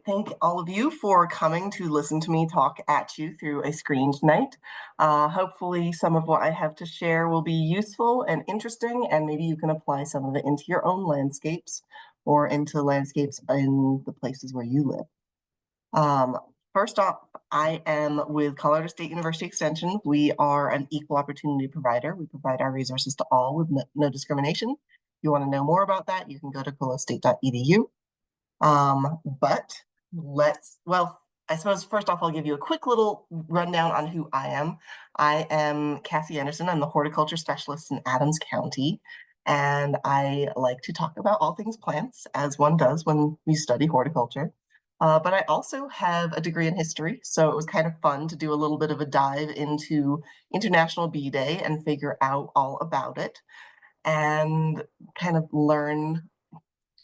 thank all of you for coming to listen to me talk at you through a screen tonight. Hopefully some of what I have to share will be useful and interesting, and maybe you can apply some of it into your own landscapes or into landscapes in the places where you live. First off, I am with Colorado State University Extension. We are an equal opportunity provider. We provide our resources to all with no discrimination. If you want to know more about that, you can go to coloradostate.edu. I suppose first off, I'll give you a quick little rundown on who I am. I am Cassey Anderson. I'm the horticulture specialist in Adams County, and I like to talk about all things plants, as one does when we study horticulture. But I also have a degree in history, so it was kind of fun to do a little bit of a dive into International Bee Day and figure out all about it and kind of learn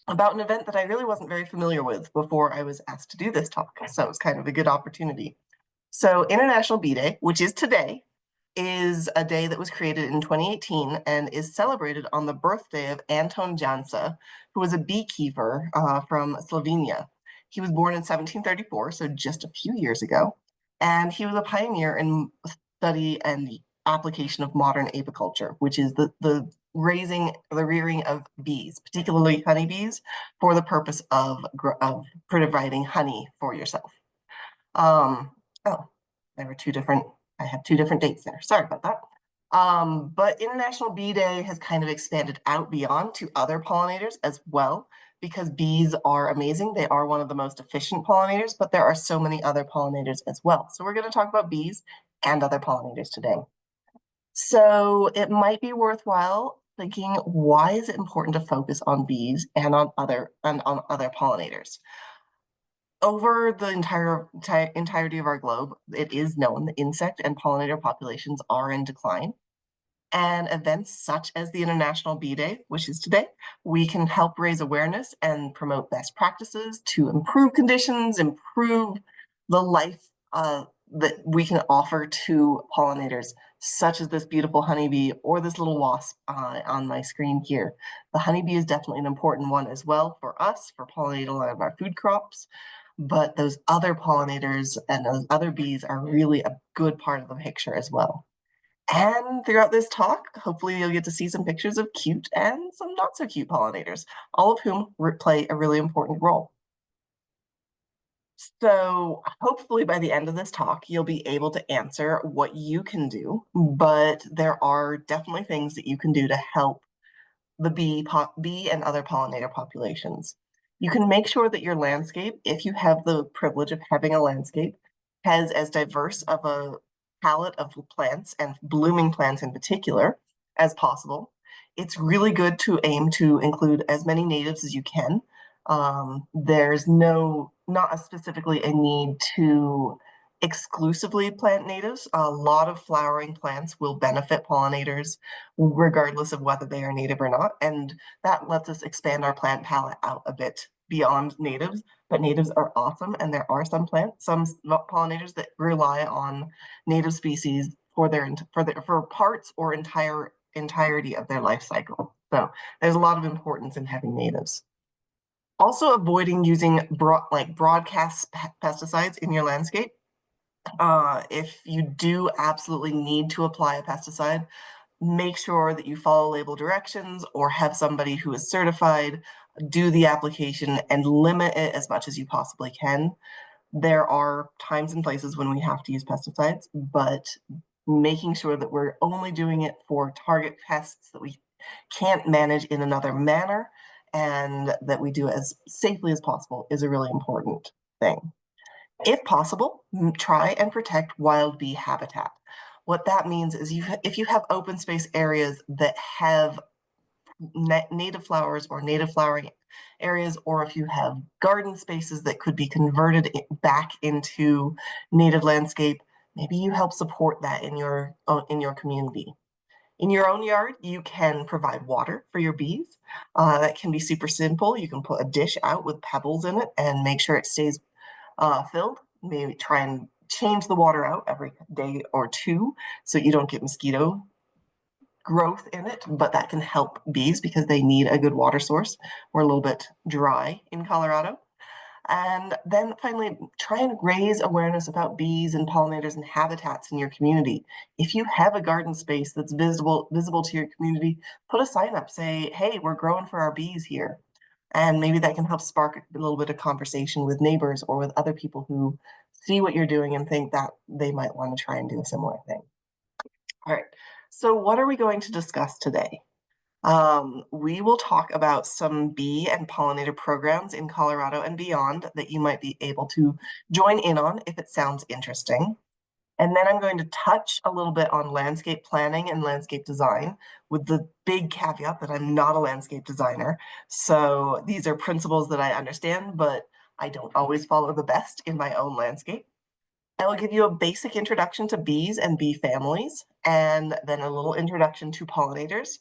about an event that I really wasn't very familiar with before I was asked to do this talk. So it was kind of a good opportunity. So International Bee Day, which is today, is a day that was created in 2018 and is celebrated on the birthday of Anton Jansa, who was a beekeeper from Slovenia. He was born in 1734, so just a few years ago, and he was a pioneer in study and the application of modern apiculture, which is the rearing of bees, particularly honeybees, for the purpose of providing honey for yourself. Oh, there were I have two different dates there. Sorry about that. But International Bee Day has kind of expanded out beyond to other pollinators as well, because bees are amazing. They are one of the most efficient pollinators, but there are so many other pollinators as well. So we're going to talk about bees and other pollinators today. So it might be worthwhile thinking, why is it important to focus on bees and on other pollinators? Over the entirety of our globe, it is known that insect and pollinator populations are in decline. And events such as the International Bee Day, which is today, we can help raise awareness and promote best practices to improve conditions, improve the life that we can offer to pollinators, such as this beautiful honeybee or this little wasp on my screen here. The honeybee is definitely an important one as well for us, for pollinating a lot of our food crops, but those other pollinators and those other bees are really a good part of the picture as well. And throughout this talk, hopefully you'll get to see some pictures of cute and some not so cute pollinators, all of whom play a really important role. So hopefully by the end of this talk, you'll be able to answer what you can do, but there are definitely things that you can do to help the bee and other pollinator populations. You can make sure that your landscape, if you have the privilege of having a landscape, has as diverse of a palette of plants and blooming plants in particular as possible. It's really good to aim to include as many natives as you can. There's not specifically a need to exclusively plant natives. A lot of flowering plants will benefit pollinators regardless of whether they are native or not, and that lets us expand our plant palette out a bit beyond natives. But natives are awesome, and there are some pollinators that rely on native species for parts or entirety of their life cycle. So there's a lot of importance in having natives. Also, avoiding using broadcast pesticides in your landscape. If you do absolutely need to apply a pesticide, make sure that you follow label directions or have somebody who is certified do the application and limit it as much as you possibly can. There are times and places when we have to use pesticides, but making sure that we're only doing it for target pests that we can't manage in another manner and that we do it as safely as possible is a really important thing. If possible, try and protect wild bee habitat. What that means is if you have open space areas that have native flowers or native flowering areas, or if you have garden spaces that could be converted back into native landscape, maybe you help support that in your community. In your own yard, you can provide water for your bees. That can be super simple. You can put a dish out with pebbles in it and make sure it stays filled. Maybe try and change the water out every day or two so you don't get mosquito growth in it, but that can help bees because they need a good water source. We're a little bit dry in Colorado. And then finally, try and raise awareness about bees and pollinators and habitats in your community. If you have a garden space that's visible to your community, put a sign up, say, hey, we're growing for our bees here. And maybe that can help spark a little bit of conversation with neighbors or with other people who see what you're doing and think that they might want to try and do a similar thing. All right, so what are we going to discuss today? We will talk about some bee and pollinator programs in Colorado and beyond that you might be able to join in on if it sounds interesting. And then I'm going to touch a little bit on landscape planning and landscape design with the big caveat that I'm not a landscape designer. So these are principles that I understand, but I don't always follow the best in my own landscape. I will give you a basic introduction to bees and bee families, and then a little introduction to pollinators.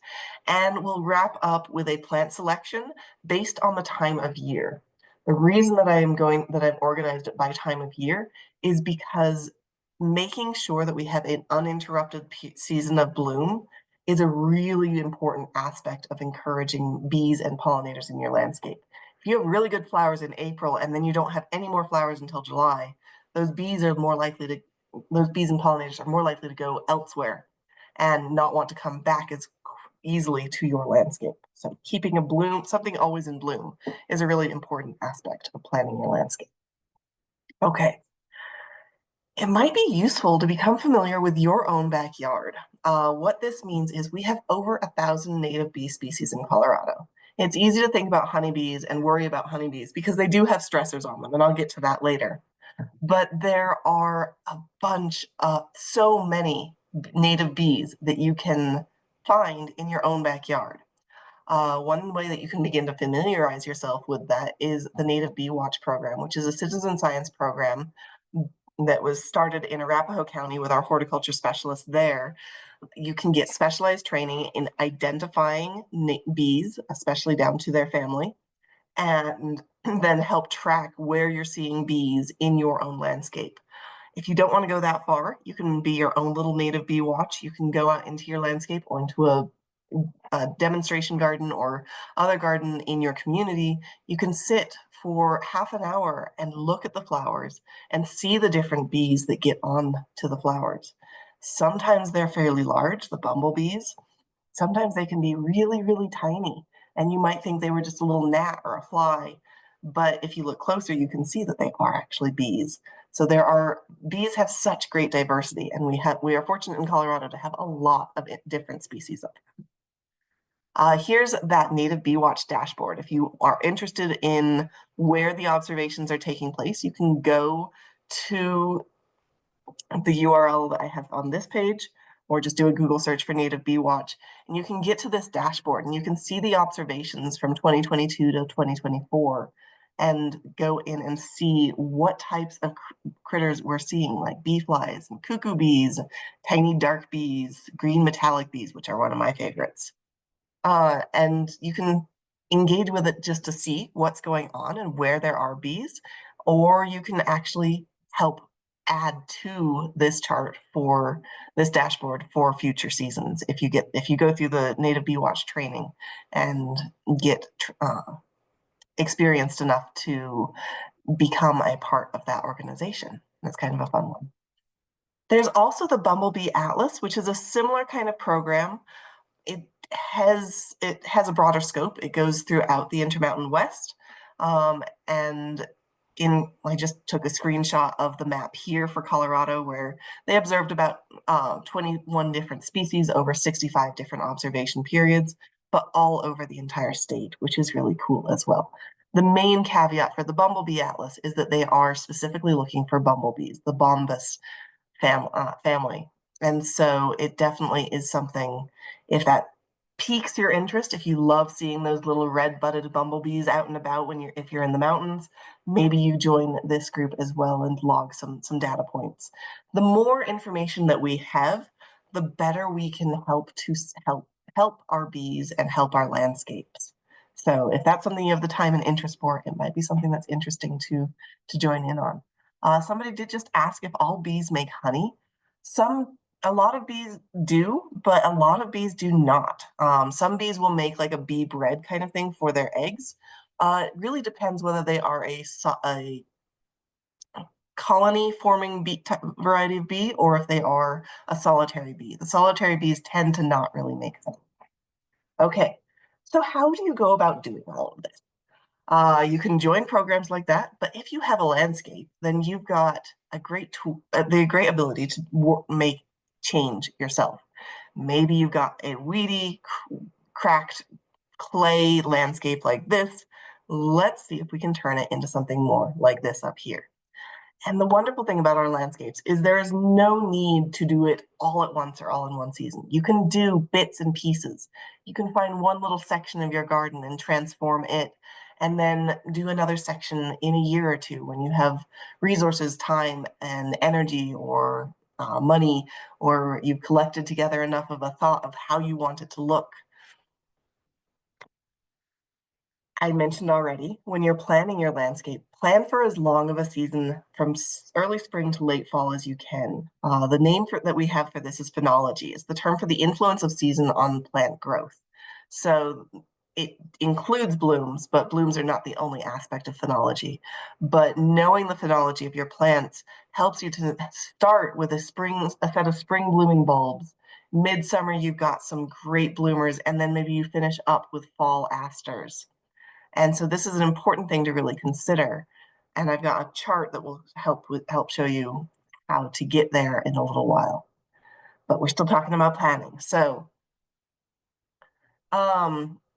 And we'll wrap up with a plant selection based on the time of year. The reason that I've organized it by time of year is because making sure that we have an uninterrupted season of bloom is a really important aspect of encouraging bees and pollinators in your landscape. If you have really good flowers in April and then you don't have any more flowers until July, those bees and pollinators are more likely to go elsewhere and not want to come back as easily to your landscape. So keeping something always in bloom is a really important aspect of planning your landscape. Okay. It might be useful to become familiar with your own backyard. What this means is we have over 1,000 native bee species in Colorado. It's easy to think about honeybees and worry about honeybees because they do have stressors on them, and I'll get to that later. But there are a bunch of so many native bees that you can find in your own backyard. One way that you can begin to familiarize yourself with that is the Native Bee Watch program, which is a citizen science program that was started in Arapahoe County with our horticulture specialists there. You can get specialized training in identifying bees, especially down to their family, and then help track where you're seeing bees in your own landscape. If you don't want to go that far, you can be your own little native bee watch. You can go out into your landscape or into a demonstration garden or other garden in your community. You can sit for half an hour and look at the flowers and see the different bees that get on to the flowers. Sometimes they're fairly large, the bumblebees. Sometimes they can be really, really tiny, and you might think they were just a little gnat or a fly, but if you look closer, you can see that they are actually bees. So bees have such great diversity, and we are fortunate in Colorado to have a lot of different species of them. Here's that Native Bee Watch dashboard. If you are interested in where the observations are taking place, you can go to the URL that I have on this page, or just do a Google search for Native Bee Watch, and you can get to this dashboard and you can see the observations from 2022 to 2024 and go in and see what types of critters we're seeing, like bee flies and cuckoo bees, tiny dark bees, green metallic bees, which are one of my favorites. And you can engage with it just to see what's going on and where there are bees, or you can actually help add to this chart for this dashboard for future seasons if you go through the Native Bee Watch training and get experienced enough to become a part of that organization. That's kind of a fun one. There's also the Bumblebee Atlas, which is a similar kind of program. It has a broader scope. It goes throughout the Intermountain West, and I just took a screenshot of the map here for Colorado, where they observed about 21 different species over 65 different observation periods, but all over the entire state, which is really cool as well. The main caveat for the Bumblebee Atlas is that they are specifically looking for bumblebees, the bombus family. And so it definitely is something, if that piques your interest, if you love seeing those little red-butted bumblebees out and about if you're in the mountains, maybe you join this group as well and log some data points. The more information that we have, the better we can help our bees and help our landscapes. So if that's something you have the time and interest for, it might be something that's interesting to join in on. Somebody did just ask if all bees make honey. A lot of bees do, but a lot of bees do not. Some bees will make like a bee bread kind of thing for their eggs, It really depends whether they are a colony forming bee variety of bee or if they are a solitary bee. The solitary bees tend to not really make them. Okay, so how do you go about doing all of this? You can join programs like that, but if you have a landscape, then you've got a great tool, the great ability to make change yourself. Maybe you've got a weedy, cracked clay landscape like this. Let's see if we can turn it into something more like this up here. And the wonderful thing about our landscapes is there is no need to do it all at once or all in one season. You can do bits and pieces. You can find one little section of your garden and transform it, and then do another section in a year or two when you have resources, time, and energy, or money, or you've collected together enough of a thought of how you want it to look. I mentioned already, when you're planning your landscape, plan for as long of a season from early spring to late fall as you can. The name that we have for this is phenology. It's the term for the influence of season on plant growth. So it includes blooms, but blooms are not the only aspect of phenology. But knowing the phenology of your plants helps you to start with a set of spring blooming bulbs. Midsummer, you've got some great bloomers, and then maybe you finish up with fall asters. And so this is an important thing to really consider. And I've got a chart that will help show you how to get there in a little while. But we're still talking about planning. So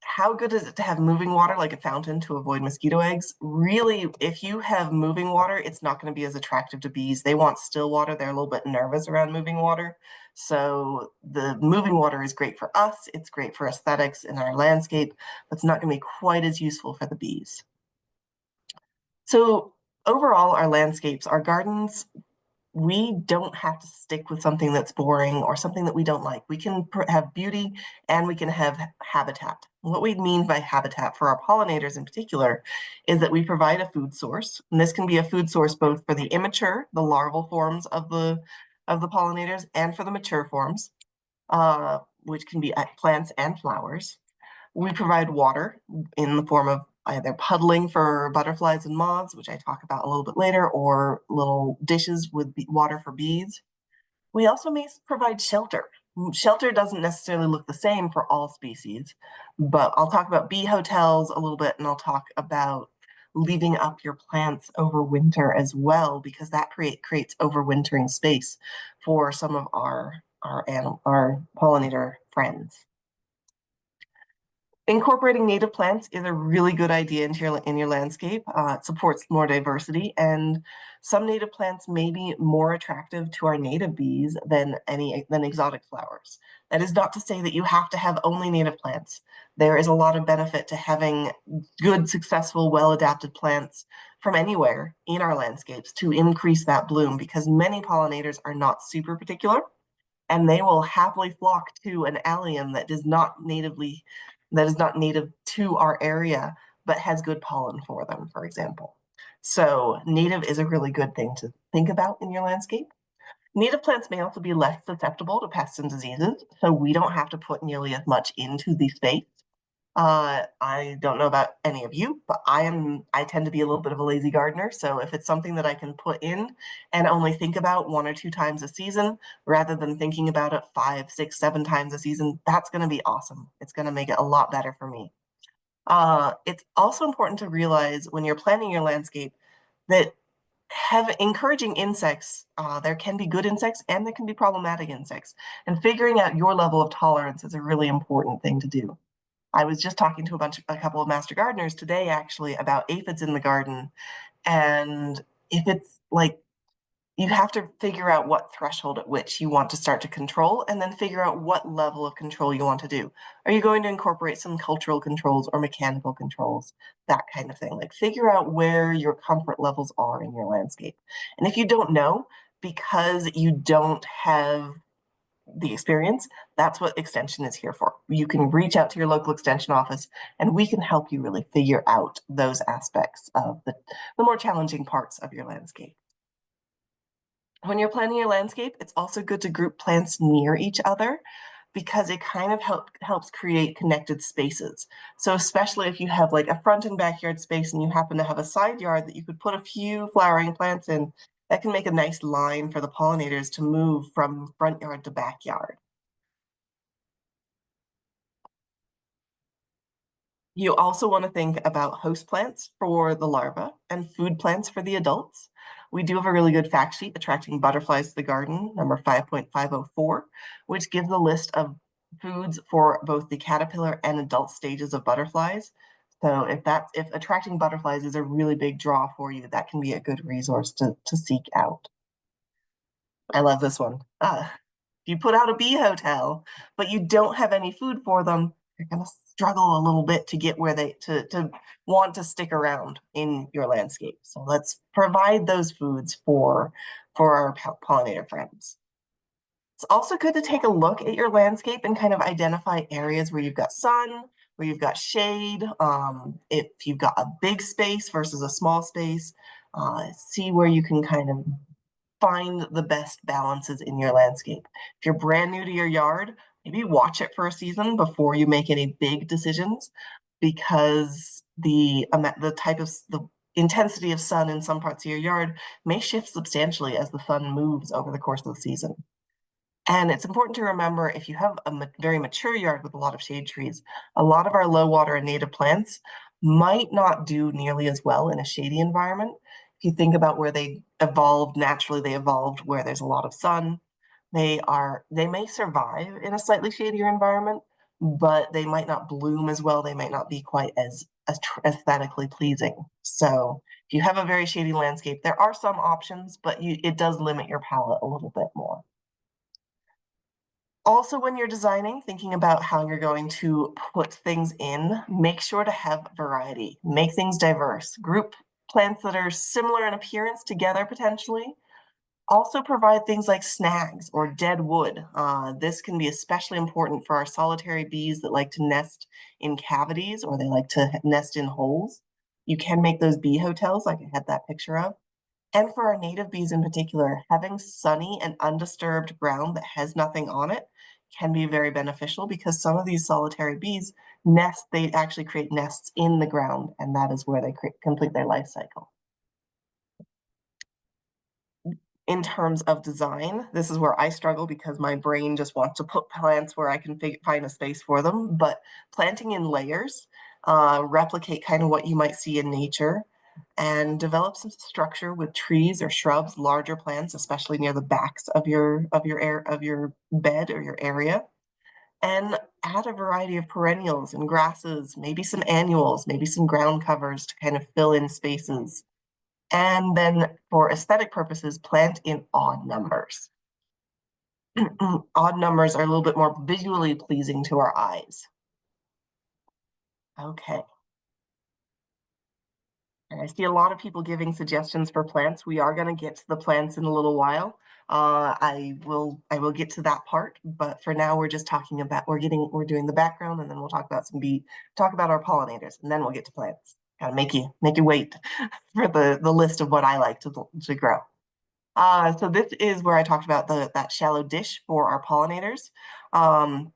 how good is it to have moving water like a fountain to avoid mosquito eggs? Really, if you have moving water, it's not going to be as attractive to bees. They want still water. They're a little bit nervous around moving water. So the moving water is great for us. It's great for aesthetics in our landscape, but it's not going to be quite as useful for the bees. So overall, our landscapes, our gardens, we don't have to stick with something that's boring or something that we don't like. We can have beauty and we can have habitat. What we mean by habitat for our pollinators in particular is that we provide a food source. And this can be a food source both for the immature, the larval forms of the pollinators, and for the mature forms, which can be plants and flowers. We provide water in the form of either puddling for butterflies and moths, which I talk about a little bit later, or little dishes with water for bees. We also may provide shelter. Shelter doesn't necessarily look the same for all species, but I'll talk about bee hotels a little bit, and I'll talk about leaving up your plants over winter as well, because that creates overwintering space for some of our pollinator friends. Incorporating native plants is a really good idea in your landscape. It supports more diversity, and some native plants may be more attractive to our native bees than exotic flowers. That is not to say that you have to have only native plants. There is a lot of benefit to having good, successful, well-adapted plants from anywhere in our landscapes to increase that bloom, because many pollinators are not super particular, and they will happily flock to an allium that is not native to our area, but has good pollen for them, for example. So native is a really good thing to think about in your landscape. Native plants may also be less susceptible to pests and diseases, so we don't have to put nearly as much into the space. I don't know about any of you, but I tend to be a little bit of a lazy gardener. So if it's something that I can put in and only think about 1 or 2 times a season, rather than thinking about it 5, 6, 7 times a season, that's going to be awesome. It's going to make it a lot better for me. It's also important to realize when you're planning your landscape that encouraging insects, there can be good insects and there can be problematic insects. And figuring out your level of tolerance is a really important thing to do. I was just talking to a couple of master gardeners today, actually, about aphids in the garden. And if it's like, you have to figure out what threshold at which you want to start to control, and then figure out what level of control you want to do. Are you going to incorporate some cultural controls or mechanical controls, that kind of thing? Like, figure out where your comfort levels are in your landscape. And if you don't know, because you don't have the experience, that's what extension is here for. You can reach out to your local extension office and we can help you really figure out those aspects of the more challenging parts of your landscape. When you're planning your landscape, it's also good to group plants near each other. because it kind of helps create connected spaces. So especially if you have like a front and backyard space and you happen to have a side yard that you could put a few flowering plants in, that can make a nice line for the pollinators to move from front yard to backyard. You also want to think about host plants for the larvae and food plants for the adults. We do have a really good fact sheet, Attracting Butterflies to the Garden, number 5.504, which gives a list of foods for both the caterpillar and adult stages of butterflies. So if attracting butterflies is a really big draw for you, that can be a good resource to seek out. I love this one. If you put out a bee hotel, but you don't have any food for them, you're going to struggle a little bit to get where to want to stick around in your landscape. So let's provide those foods for our pollinator friends. It's also good to take a look at your landscape and kind of identify areas where you've got sun, where you've got shade, if you've got a big space versus a small space, see where you can kind of find the best balances in your landscape. If you're brand new to your yard, maybe watch it for a season before you make any big decisions, because the intensity of sun in some parts of your yard may shift substantially as the sun moves over the course of the season. And it's important to remember, if you have a very mature yard with a lot of shade trees, a lot of our low water and native plants might not do nearly as well in a shady environment. If you think about where they evolved naturally, they evolved where there's a lot of sun. They may survive in a slightly shadier environment, but they might not bloom as well. They might not be quite as aesthetically pleasing. So if you have a very shady landscape, there are some options, but it does limit your palette a little bit more. Also, when you're designing, thinking about how you're going to put things in, make sure to have variety, make things diverse, group plants that are similar in appearance together potentially. Also provide things like snags or dead wood. This can be especially important for our solitary bees that like to nest in cavities, or they like to nest in holes. You can make those bee hotels like I had that picture of. And for our native bees in particular, having sunny and undisturbed ground that has nothing on it can be very beneficial, because some of these solitary bees they actually create nests in the ground, and that is where they complete their life cycle. In terms of design, this is where I struggle because my brain just wants to put plants where I can find a space for them, but planting in layers, replicate kind of what you might see in nature, and develop some structure with trees or shrubs, larger plants, especially near the backs of your bed or your area, and add a variety of perennials and grasses, maybe some annuals, maybe some ground covers to kind of fill in spaces. And then for aesthetic purposes, plant in odd numbers. Odd numbers are a little bit more visually pleasing to our eyes. Okay. I see a lot of people giving suggestions for plants. We are going to get to the plants in a little while. I will get to that part, but for now we're just talking about we're doing the background, and then we'll talk about our pollinators, and then we'll get to plants. Gotta make you wait for the list of what I like to grow. So this is where I talked about that shallow dish for our pollinators. Um,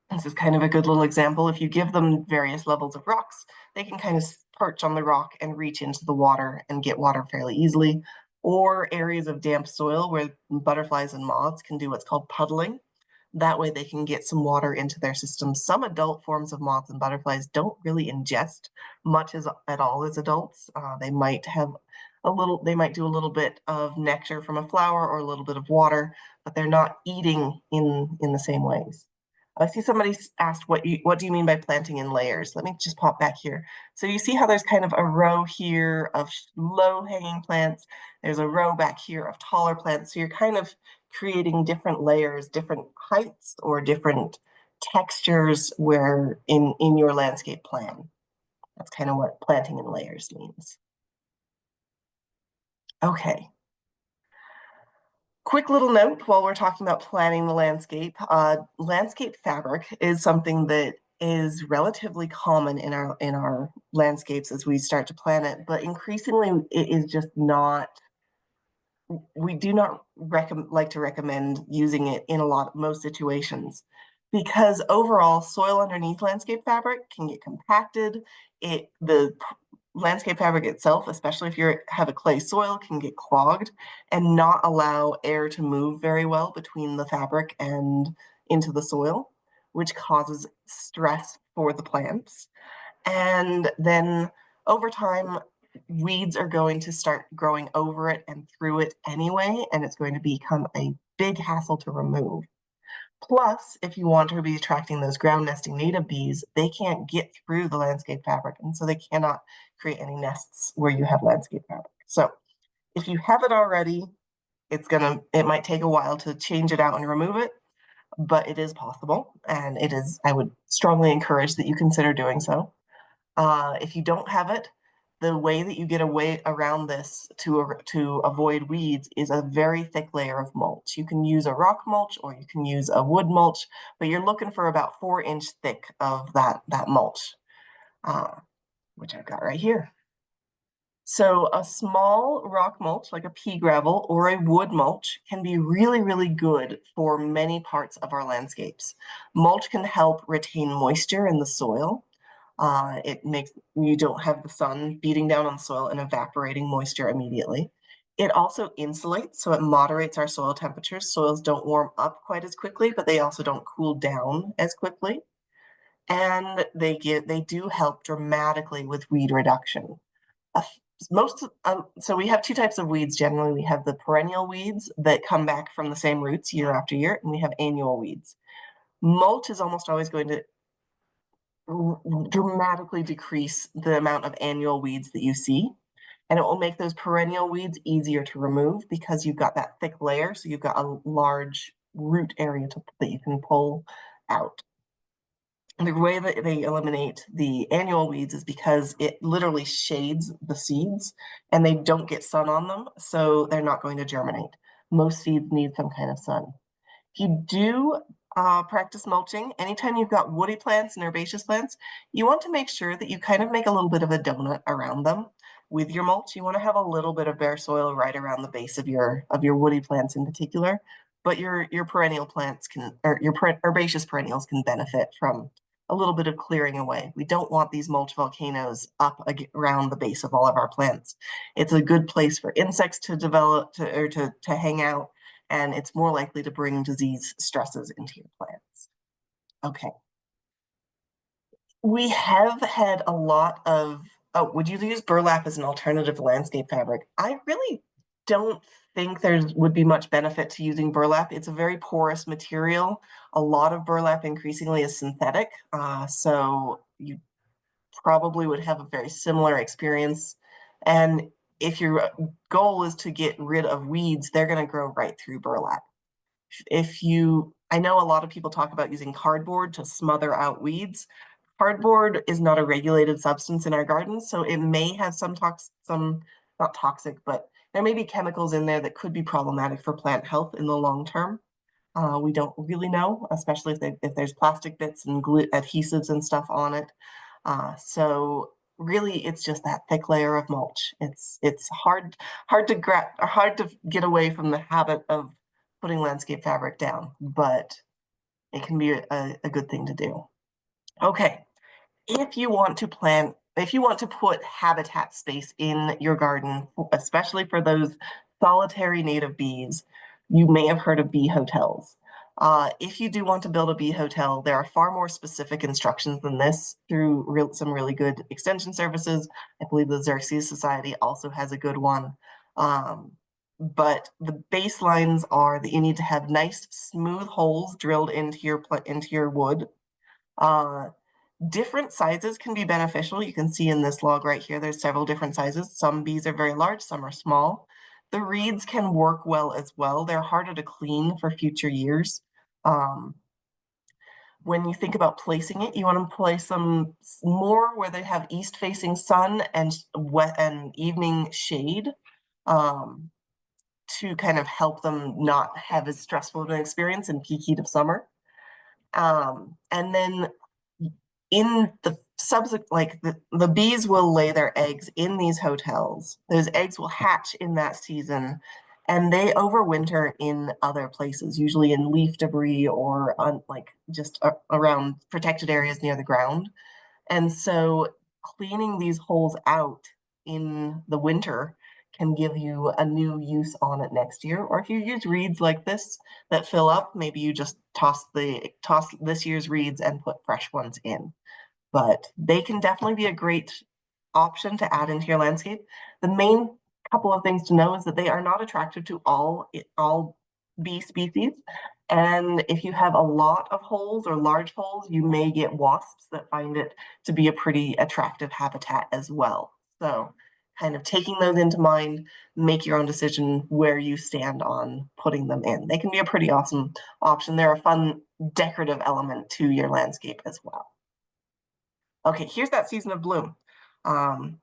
this is kind of a good little example. If you give them various levels of rocks, they can kind of perch on the rock and reach into the water and get water fairly easily. Or areas of damp soil where butterflies and moths can do what's called puddling. That way they can get some water into their system. Some adult forms of moths and butterflies don't really ingest much at all as adults. They might do a little bit of nectar from a flower or a little bit of water, but they're not eating in the same ways. I see somebody asked what do you mean by planting in layers? Let me just pop back here. So you see how there's kind of a row here of low hanging plants. There's a row back here of taller plants. So you're kind of creating different layers, different heights, or different textures where in your landscape plan. That's kind of what planting in layers means. Okay. Quick little note while we're talking about planning the landscape. Landscape fabric is something that is relatively common in our landscapes as we start to plan it, but increasingly it is just not. We do not like to recommend using it in most situations. because overall soil underneath landscape fabric can get compacted. The landscape fabric itself, especially if you have a clay soil, can get clogged and not allow air to move very well between the fabric and into the soil, which causes stress for the plants. And then over time, weeds are going to start growing over it and through it anyway, and it's going to become a big hassle to remove. Plus, if you want to be attracting those ground nesting native bees, they can't get through the landscape fabric, and so they cannot create any nests where you have landscape fabric. So if you have it already, it might take a while to change it out and remove it, but it is possible, and I would strongly encourage that you consider doing so. If you don't have it, the way that you get away around this to avoid weeds is a very thick layer of mulch. You can use a rock mulch or you can use a wood mulch, but you're looking for about 4-inch thick of that mulch, which I've got right here. So a small rock mulch, like a pea gravel or a wood mulch, can be really, really good for many parts of our landscapes. Mulch can help retain moisture in the soil. It makes you don't have the sun beating down on the soil and evaporating moisture immediately. It also insulates, so it moderates our soil temperatures. Soils don't warm up quite as quickly, but they also don't cool down as quickly. And they do help dramatically with weed reduction. Uh, so we have two types of weeds generally. We have the perennial weeds that come back from the same roots year after year, and we have annual weeds. Mulch is almost always going to dramatically decrease the amount of annual weeds that you see. And it will make those perennial weeds easier to remove because you've got that thick layer. So you've got a large root area that you can pull out. And the way that they eliminate the annual weeds is because it literally shades the seeds and they don't get sun on them. So they're not going to germinate. Most seeds need some kind of sun. If you do practice mulching, anytime you've got woody plants and herbaceous plants, you want to make sure that you kind of make a little bit of a donut around them with your mulch. You want to have a little bit of bare soil right around the base of your woody plants in particular, but your perennial plants or your herbaceous perennials can benefit from a little bit of clearing away. We don't want these mulch volcanoes up around the base of all of our plants. It's a good place for insects to develop to hang out, and it's more likely to bring disease stresses into your plants. Okay. We have had a lot of, would you use burlap as an alternative landscape fabric? I really don't think there would be much benefit to using burlap. It's a very porous material. A lot of burlap increasingly is synthetic, so you probably would have a very similar experience. And if your goal is to get rid of weeds, they're going to grow right through burlap. I know a lot of people talk about using cardboard to smother out weeds. Cardboard is not a regulated substance in our gardens, so it may have some not toxic, but there may be chemicals in there that could be problematic for plant health in the long term. We don't really know, especially if there's plastic bits and glue adhesives and stuff on it. So really, it's just that thick layer of mulch. It's hard to get away from the habit of putting landscape fabric down, but it can be a good thing to do. Okay, if you want to put habitat space in your garden, especially for those solitary native bees, you may have heard of bee hotels. If you do want to build a bee hotel, there are far more specific instructions than this through some really good extension services. I believe the Xerces Society also has a good one. But the baselines are that you need to have nice, smooth holes drilled into your wood. Different sizes can be beneficial. You can see in this log right here, there's several different sizes. Some bees are very large, some are small. The reeds can work well as well. They're harder to clean for future years. When you think about placing it, you want to place them more where they have east-facing sun and wet and evening shade to kind of help them not have as stressful of an experience in peak heat of summer. And then in the subsequent, like the bees will lay their eggs in these hotels. Those eggs will hatch in that season, and they overwinter in other places, usually in leaf debris or on like just around protected areas near the ground. And so cleaning these holes out in the winter can give you a new use on it next year. Or if you use reeds like this that fill up, maybe you just toss this year's reeds and put fresh ones in. But they can definitely be a great option to add into your landscape. The main couple of things to know is that they are not attractive to all bee species. And if you have a lot of holes or large holes, you may get wasps that find it to be a pretty attractive habitat as well. So kind of taking those into mind, make your own decision where you stand on putting them in. They can be a pretty awesome option. They're a fun decorative element to your landscape as well. Okay, here's that season of bloom. Um,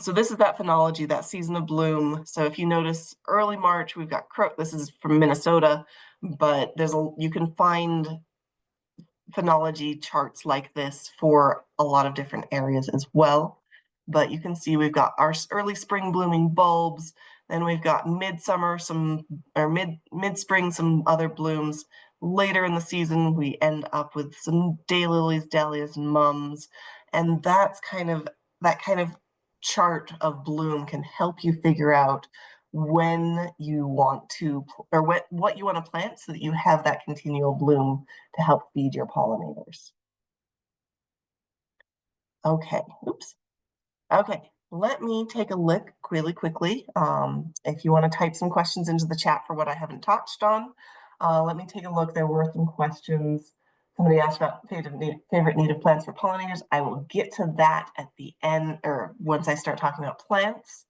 so this is that phenology, that season of bloom. So if you notice early March, we've got this is from Minnesota, but you can find phenology charts like this for a lot of different areas as well. But you can see we've got our early spring blooming bulbs, then we've got midsummer, or mid-spring, some other blooms. Later in the season, we end up with some daylilies, dahlias, and mums. And that kind of chart of bloom can help you figure out when you want to, or what you want to plant so that you have that continual bloom to help feed your pollinators. Okay, oops. Okay, let me take a look really quickly. If you want to type some questions into the chat for what I haven't touched on, let me take a look. There were some questions. Somebody asked about favorite native plants for pollinators. I will get to that at the end, or once I start talking about plants.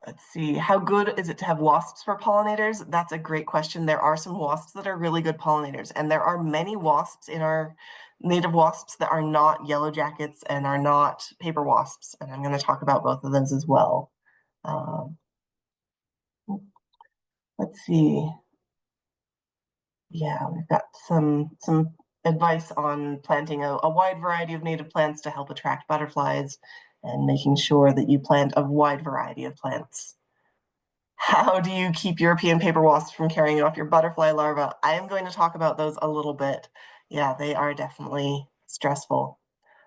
Let's see, how good is it to have wasps for pollinators? That's a great question. There are some wasps that are really good pollinators, and there are many wasps in our native wasps that are not yellow jackets and are not paper wasps, and I'm going to talk about both of those as well. Um, let's see. Yeah, we've got some advice on planting a wide variety of native plants to help attract butterflies and making sure that you plant a wide variety of plants. How do you keep European paper wasps from carrying off your butterfly larva? I am going to talk about those a little bit. Yeah, they are definitely stressful.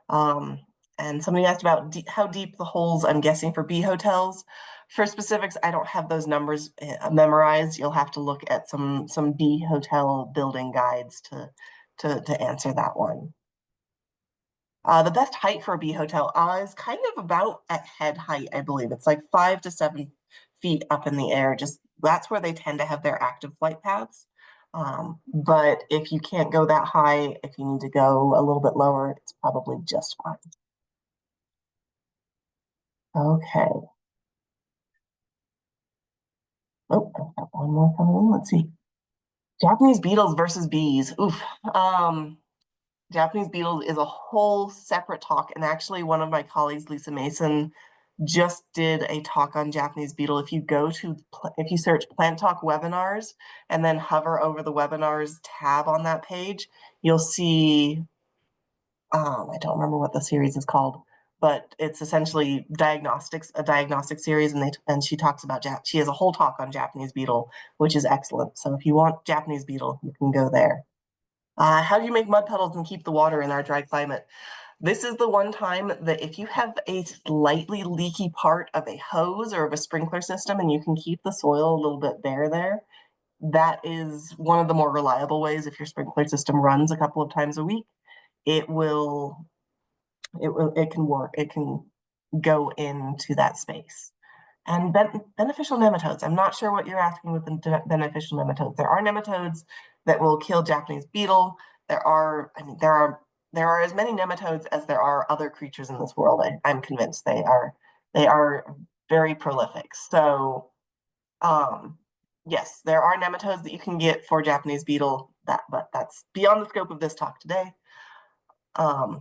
Um, and somebody asked about how deep the holes, I'm guessing, for bee hotels. For specifics, I don't have those numbers memorized. You'll have to look at some bee hotel building guides to answer that one. The best height for a bee hotel is kind of about at head height, I believe. It's like 5 to 7 feet up in the air. Just that's where they tend to have their active flight paths. But if you can't go that high, if you need to go a little bit lower, it's probably just fine. Okay. Oh, I've got one more coming in. Let's see. Japanese beetles versus bees. Oof. Japanese beetles is a whole separate talk. And actually, one of my colleagues, Lisa Mason, just did a talk on Japanese beetle. If you search Plant Talk webinars and then hover over the webinars tab on that page, you'll see, I don't remember what the series is called, but it's essentially a diagnostic series. And she talks about, she has a whole talk on Japanese beetle, which is excellent. So if you want Japanese beetle, you can go there. How do you make mud puddles and keep the water in our dry climate? This is the one time that if you have a slightly leaky part of a hose or of a sprinkler system and you can keep the soil a little bit bare there, that is one of the more reliable ways. If your sprinkler system runs a couple of times a week, it can work. It can go into that space. And beneficial nematodes. I'm not sure what you're asking with the beneficial nematodes. There are nematodes that will kill Japanese beetle. There are as many nematodes as there are other creatures in this world. I'm convinced they are very prolific. So, yes, there are nematodes that you can get for Japanese beetle. But that's beyond the scope of this talk today.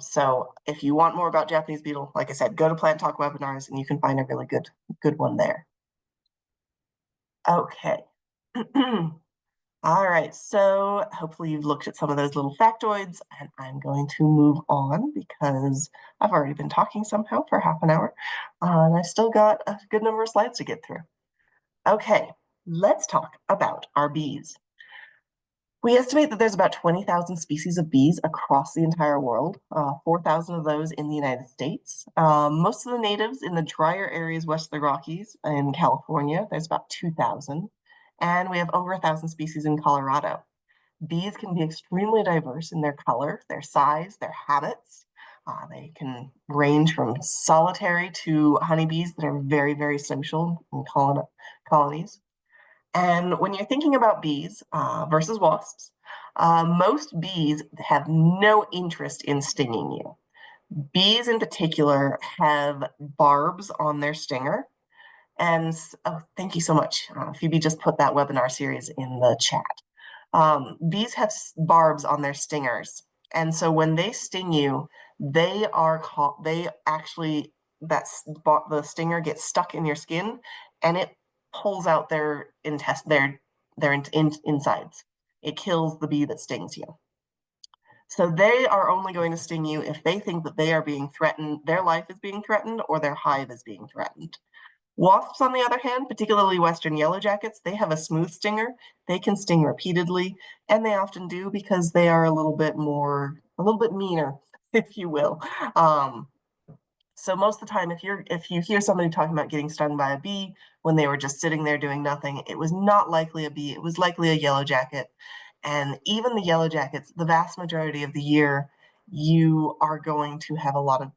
So if you want more about Japanese beetle, like I said, go to Plant Talk webinars and you can find a really good one there. Okay. All right, so hopefully you've looked at some of those little factoids, and I'm going to move on because I've already been talking somehow for half an hour, and I've still got a good number of slides to get through. Okay, let's talk about our bees. We estimate that there's about 20,000 species of bees across the entire world, 4,000 of those in the United States. Most of the natives in the drier areas west of the Rockies in California, there's about 2,000. And we have over 1,000 species in Colorado. Bees can be extremely diverse in their color, their size, their habits. They can range from solitary to honeybees that are very, very social in colonies. And when you're thinking about bees versus wasps, most bees have no interest in stinging you. Bees in particular have barbs on their stinger. And oh, thank you so much. Phoebe just put that webinar series in the chat. Bees have barbs on their stingers. And so when they sting you, they are called, they actually, the stinger gets stuck in your skin and it pulls out their insides. It kills the bee that stings you. So they are only going to sting you if they think that they are being threatened, their life is being threatened, or their hive is being threatened. Wasps, on the other hand, particularly western yellow jackets, they have a smooth stinger. They can sting repeatedly, and they often do because they are a little bit meaner, if you will. So most of the time, if you hear somebody talking about getting stung by a bee when they were just sitting there doing nothing, it was not likely a bee. It was likely a yellow jacket. And even the yellow jackets, the vast majority of the year, you are going to have a lot of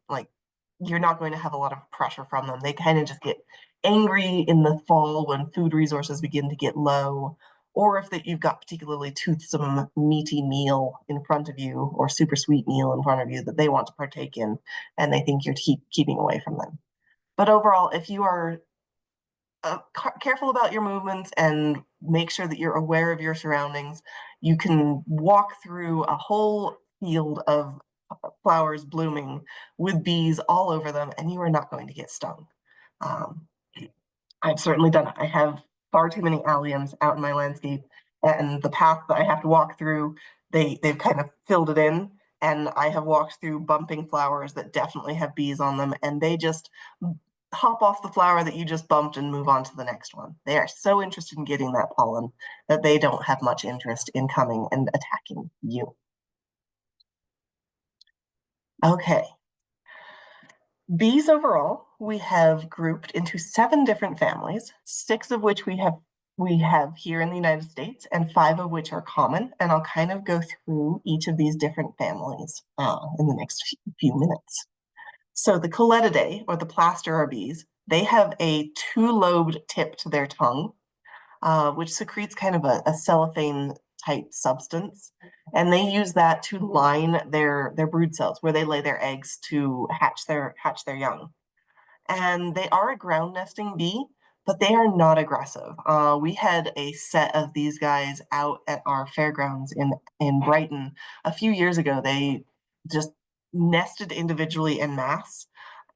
you're not going to have a lot of pressure from them. They kind of just get angry in the fall when food resources begin to get low, or if that you've got particularly toothsome, meaty meal in front of you, or super sweet meal in front of you that they want to partake in, and they think you're keeping away from them. But overall, if you are careful about your movements and make sure that you're aware of your surroundings, you can walk through a whole field of flowers blooming with bees all over them, and you are not going to get stung. Um, I've certainly done it. I have far too many alliums out in my landscape, and the path that I have to walk through, they've kind of filled it in. And I have walked through bumping flowers that definitely have bees on them, and they just hop off the flower that you just bumped and move on to the next one. They are so interested in getting that pollen that they don't have much interest in coming and attacking you. Okay. Bees overall, we have grouped into 7 different families, 6 of which we have here in the United States, and 5 of which are common. And I'll kind of go through each of these different families in the next few minutes. So the Coletidae, or the plaster bees, they have a 2-lobed tip to their tongue, which secretes kind of a cellophane type substance. And they use that to line their brood cells where they lay their eggs to hatch their young. And they are a ground nesting bee, but they are not aggressive. We had a set of these guys out at our fairgrounds in Brighton a few years ago. They just nested individually en masse,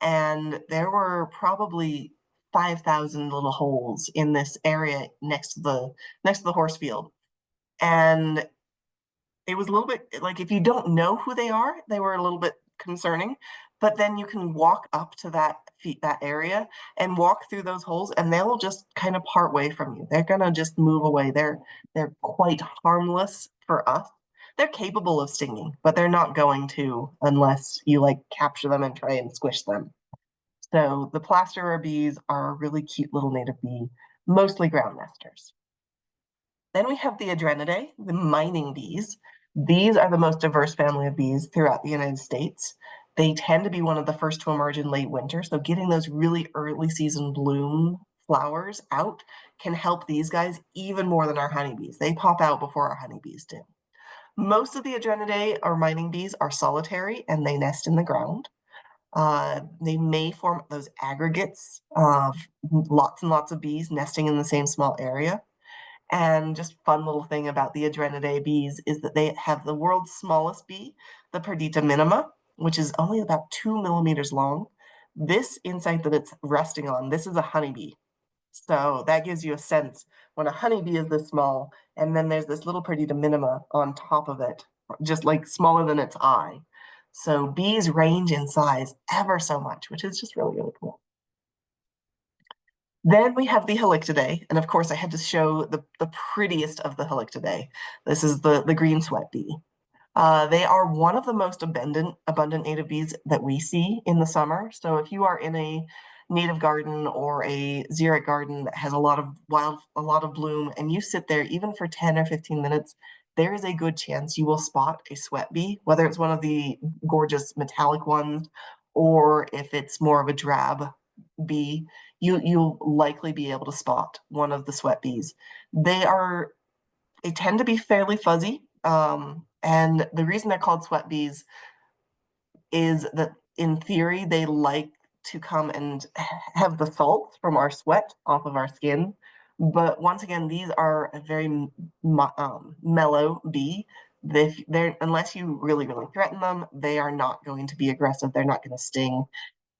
and there were probably 5,000 little holes in this area next to the horse field. And it was a little bit like, if you don't know who they are, they were a little bit concerning. But then you can walk up to that area and walk through those holes, and they'll just kind of part way from you. They're gonna just move away. They're quite harmless for us. They're capable of stinging, but they're not going to unless you like capture them and try and squish them. So the plaster bees are a really cute little native bee, mostly ground nesters. Then we have the Adrenidae, the mining bees. These are the most diverse family of bees throughout the United States. They tend to be one of the first to emerge in late winter, so getting those really early season bloom flowers out can help these guys even more than our honeybees. They pop out before our honeybees do. Most of the Adrenidae or mining bees are solitary and they nest in the ground. They may form those aggregates of lots and lots of bees nesting in the same small area. And just fun little thing about the Adrenidae bees is that they have the world's smallest bee, the Perdita minima, which is only about 2 millimeters long. This insect that it's resting on, this is a honeybee. So that gives you a sense when a honeybee is this small, and then there's this little pretty diminima on top of it, just like smaller than its eye. So bees range in size ever so much, which is just really, really cool. Then we have the Halictidae, and of course I had to show the prettiest of the Halictidae. This is the green sweat bee. They are one of the most abundant native bees that we see in the summer. So if you are in a native garden or a xeric garden that has a lot of bloom, and you sit there even for 10 or 15 minutes, there is a good chance you will spot a sweat bee, whether it's one of the gorgeous metallic ones or if it's more of a drab bee, you'll likely be able to spot one of the sweat bees. They tend to be fairly fuzzy. And the reason they're called sweat bees is that in theory, they like to come and have the salts from our sweat off of our skin. But once again, these are a very mellow bee. Unless you really, really threaten them, they are not going to be aggressive. They're not going to sting.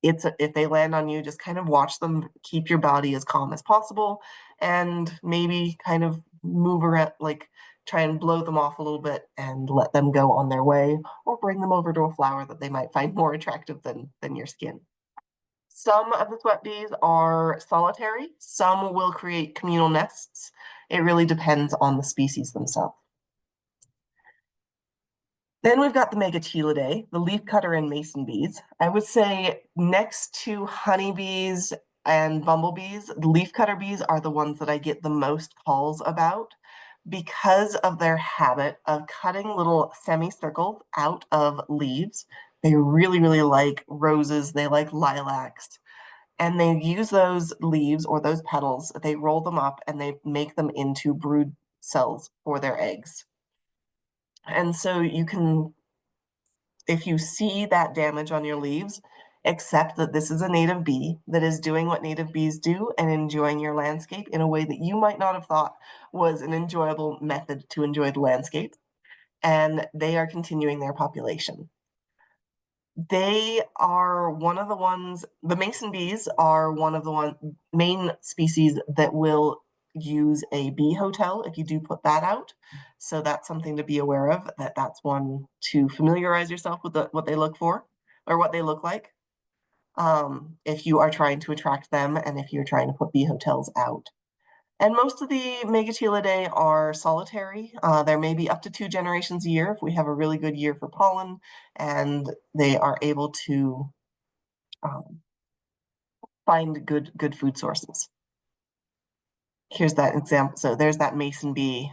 If they land on you, just kind of watch them, keep your body as calm as possible, and maybe kind of move around, like try and blow them off a little bit and let them go on their way, or bring them over to a flower that they might find more attractive than your skin. Some of the sweat bees are solitary, some will create communal nests. It really depends on the species themselves. Then we've got the Megatelidae, the leafcutter and mason bees. I would say next to honeybees and bumblebees, the leafcutter bees are the ones that I get the most calls about because of their habit of cutting little semicircles out of leaves. They really, really like roses, they like lilacs, and they use those leaves or those petals, they roll them up and they make them into brood cells for their eggs. And so you can, if you see that damage on your leaves, accept that this is a native bee that is doing what native bees do and enjoying your landscape in a way that you might not have thought was an enjoyable method to enjoy the landscape. And they are continuing their population. They are one of the ones, the mason bees are one of the main species that will use a bee hotel if you do put that out. So that's something to be aware of, that's one to familiarize yourself with what they look for or what they look like, if you are trying to attract them and if you're trying to put bee hotels out. And most of the Megatelidae are solitary. There may be up to 2 generations a year if we have a really good year for pollen, and they are able to um, find good food sources. Here's that example. So there's that mason bee.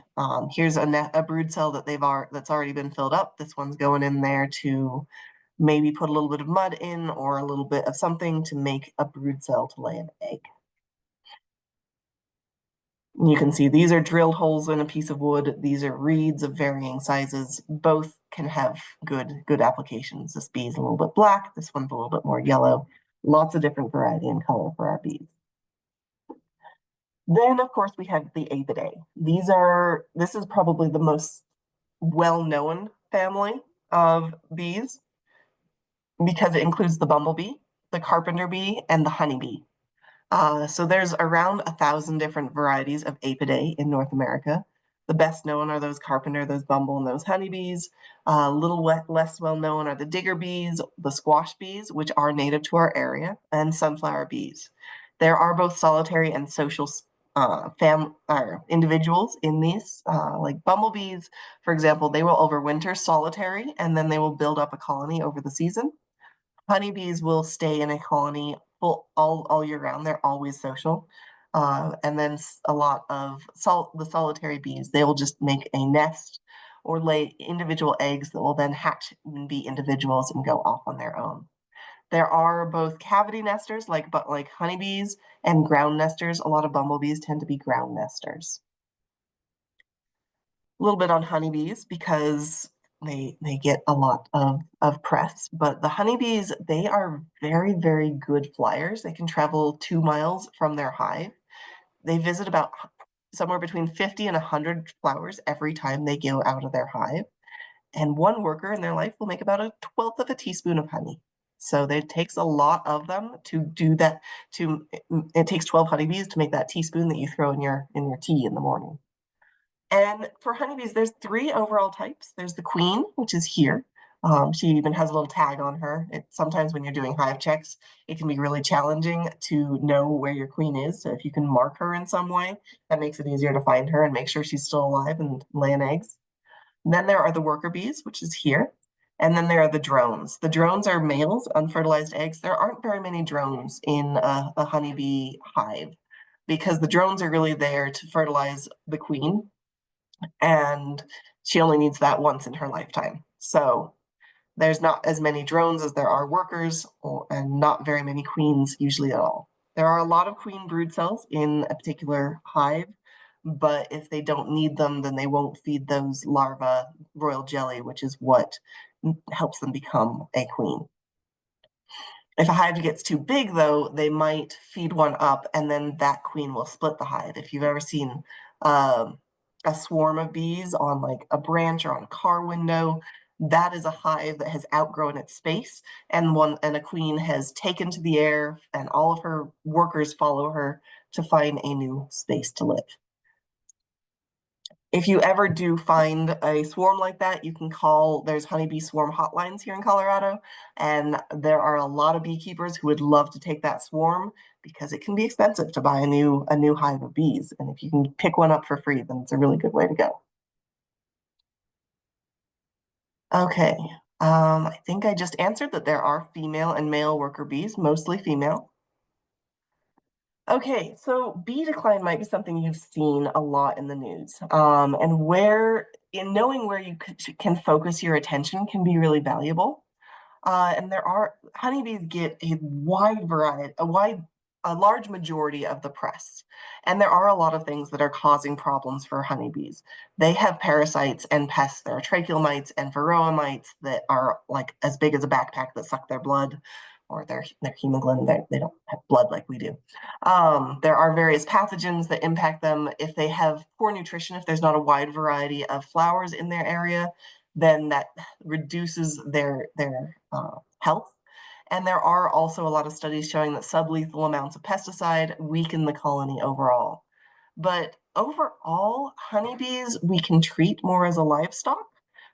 Here's a brood cell that's already been filled up. This one's going in there to maybe put a little bit of mud in or a little bit of something to make a brood cell to lay an egg. You can see these are drilled holes in a piece of wood. These are reeds of varying sizes. Both can have good applications. This bee is a little bit black. This one's a little bit more yellow. Lots of different variety and color for our bees. Then, of course, we have the Apidae. This is probably the most well-known family of bees because it includes the bumblebee, the carpenter bee, and the honeybee. So there's around 1,000 different varieties of Apidae in North America. The best known are those carpenter, those bumble, and those honeybees. Less well known are the digger bees, the squash bees, which are native to our area, and sunflower bees. There are both solitary and social individuals in these, like bumblebees, for example, they will overwinter solitary and then they will build up a colony over the season. Honeybees will stay in a colony all year round. They're always social. And then a lot of the solitary bees, they will just make a nest or lay individual eggs that will then hatch and be individuals and go off on their own. There are both cavity nesters like honeybees and ground nesters. A lot of bumblebees tend to be ground nesters. A little bit on honeybees because they get a lot of press, but the honeybees, they are very, very good flyers. They can travel 2 miles from their hive. They visit about somewhere between 50 and 100 flowers every time they go out of their hive. And one worker in their life will make about 1/12 of a teaspoon of honey. So it takes a lot of them to do that. It takes 12 honeybees to make that teaspoon that you throw in your tea in the morning. And for honeybees, there's three overall types. There's the queen, which is here. She even has a little tag on her. Sometimes when you're doing hive checks, it can be really challenging to know where your queen is. So if you can mark her in some way, that makes it easier to find her and make sure she's still alive and laying eggs. And then there are the worker bees, which is here. And then there are the drones. The drones are males, unfertilized eggs. There aren't very many drones in a honeybee hive because the drones are really there to fertilize the queen, and she only needs that once in her lifetime. So there's not as many drones as there are workers, and not very many queens usually at all. There are a lot of queen brood cells in a particular hive, but if they don't need them, then they won't feed those larvae royal jelly, which is what helps them become a queen. If a hive gets too big, though, they might feed one up, and then that queen will split the hive. If you've ever seen a swarm of bees on like a branch or on a car window, that is a hive that has outgrown its space, and a queen has taken to the air, and all of her workers follow her to find a new space to live. If you ever do find a swarm like that, you can call, there's honeybee swarm hotlines here in Colorado, and there are a lot of beekeepers who would love to take that swarm because it can be expensive to buy a new hive of bees. And if you can pick one up for free, then it's a really good way to go. Okay, I think I just answered that there are female and male worker bees, mostly female. Okay, so bee decline might be something you've seen a lot in the news. And in knowing where you can focus your attention can be really valuable. And honeybees get a wide variety, a large majority of the press. And there are a lot of things that are causing problems for honeybees. They have parasites and pests. There are tracheal mites and varroa mites that are like as big as a backpack that suck their blood or their hemoglobin. They don't have blood like we do. There are various pathogens that impact them. If they have poor nutrition, if there's not a wide variety of flowers in their area, then that reduces their health. And there are also a lot of studies showing that sublethal amounts of pesticide weaken the colony overall. But overall, honeybees we can treat more as a livestock.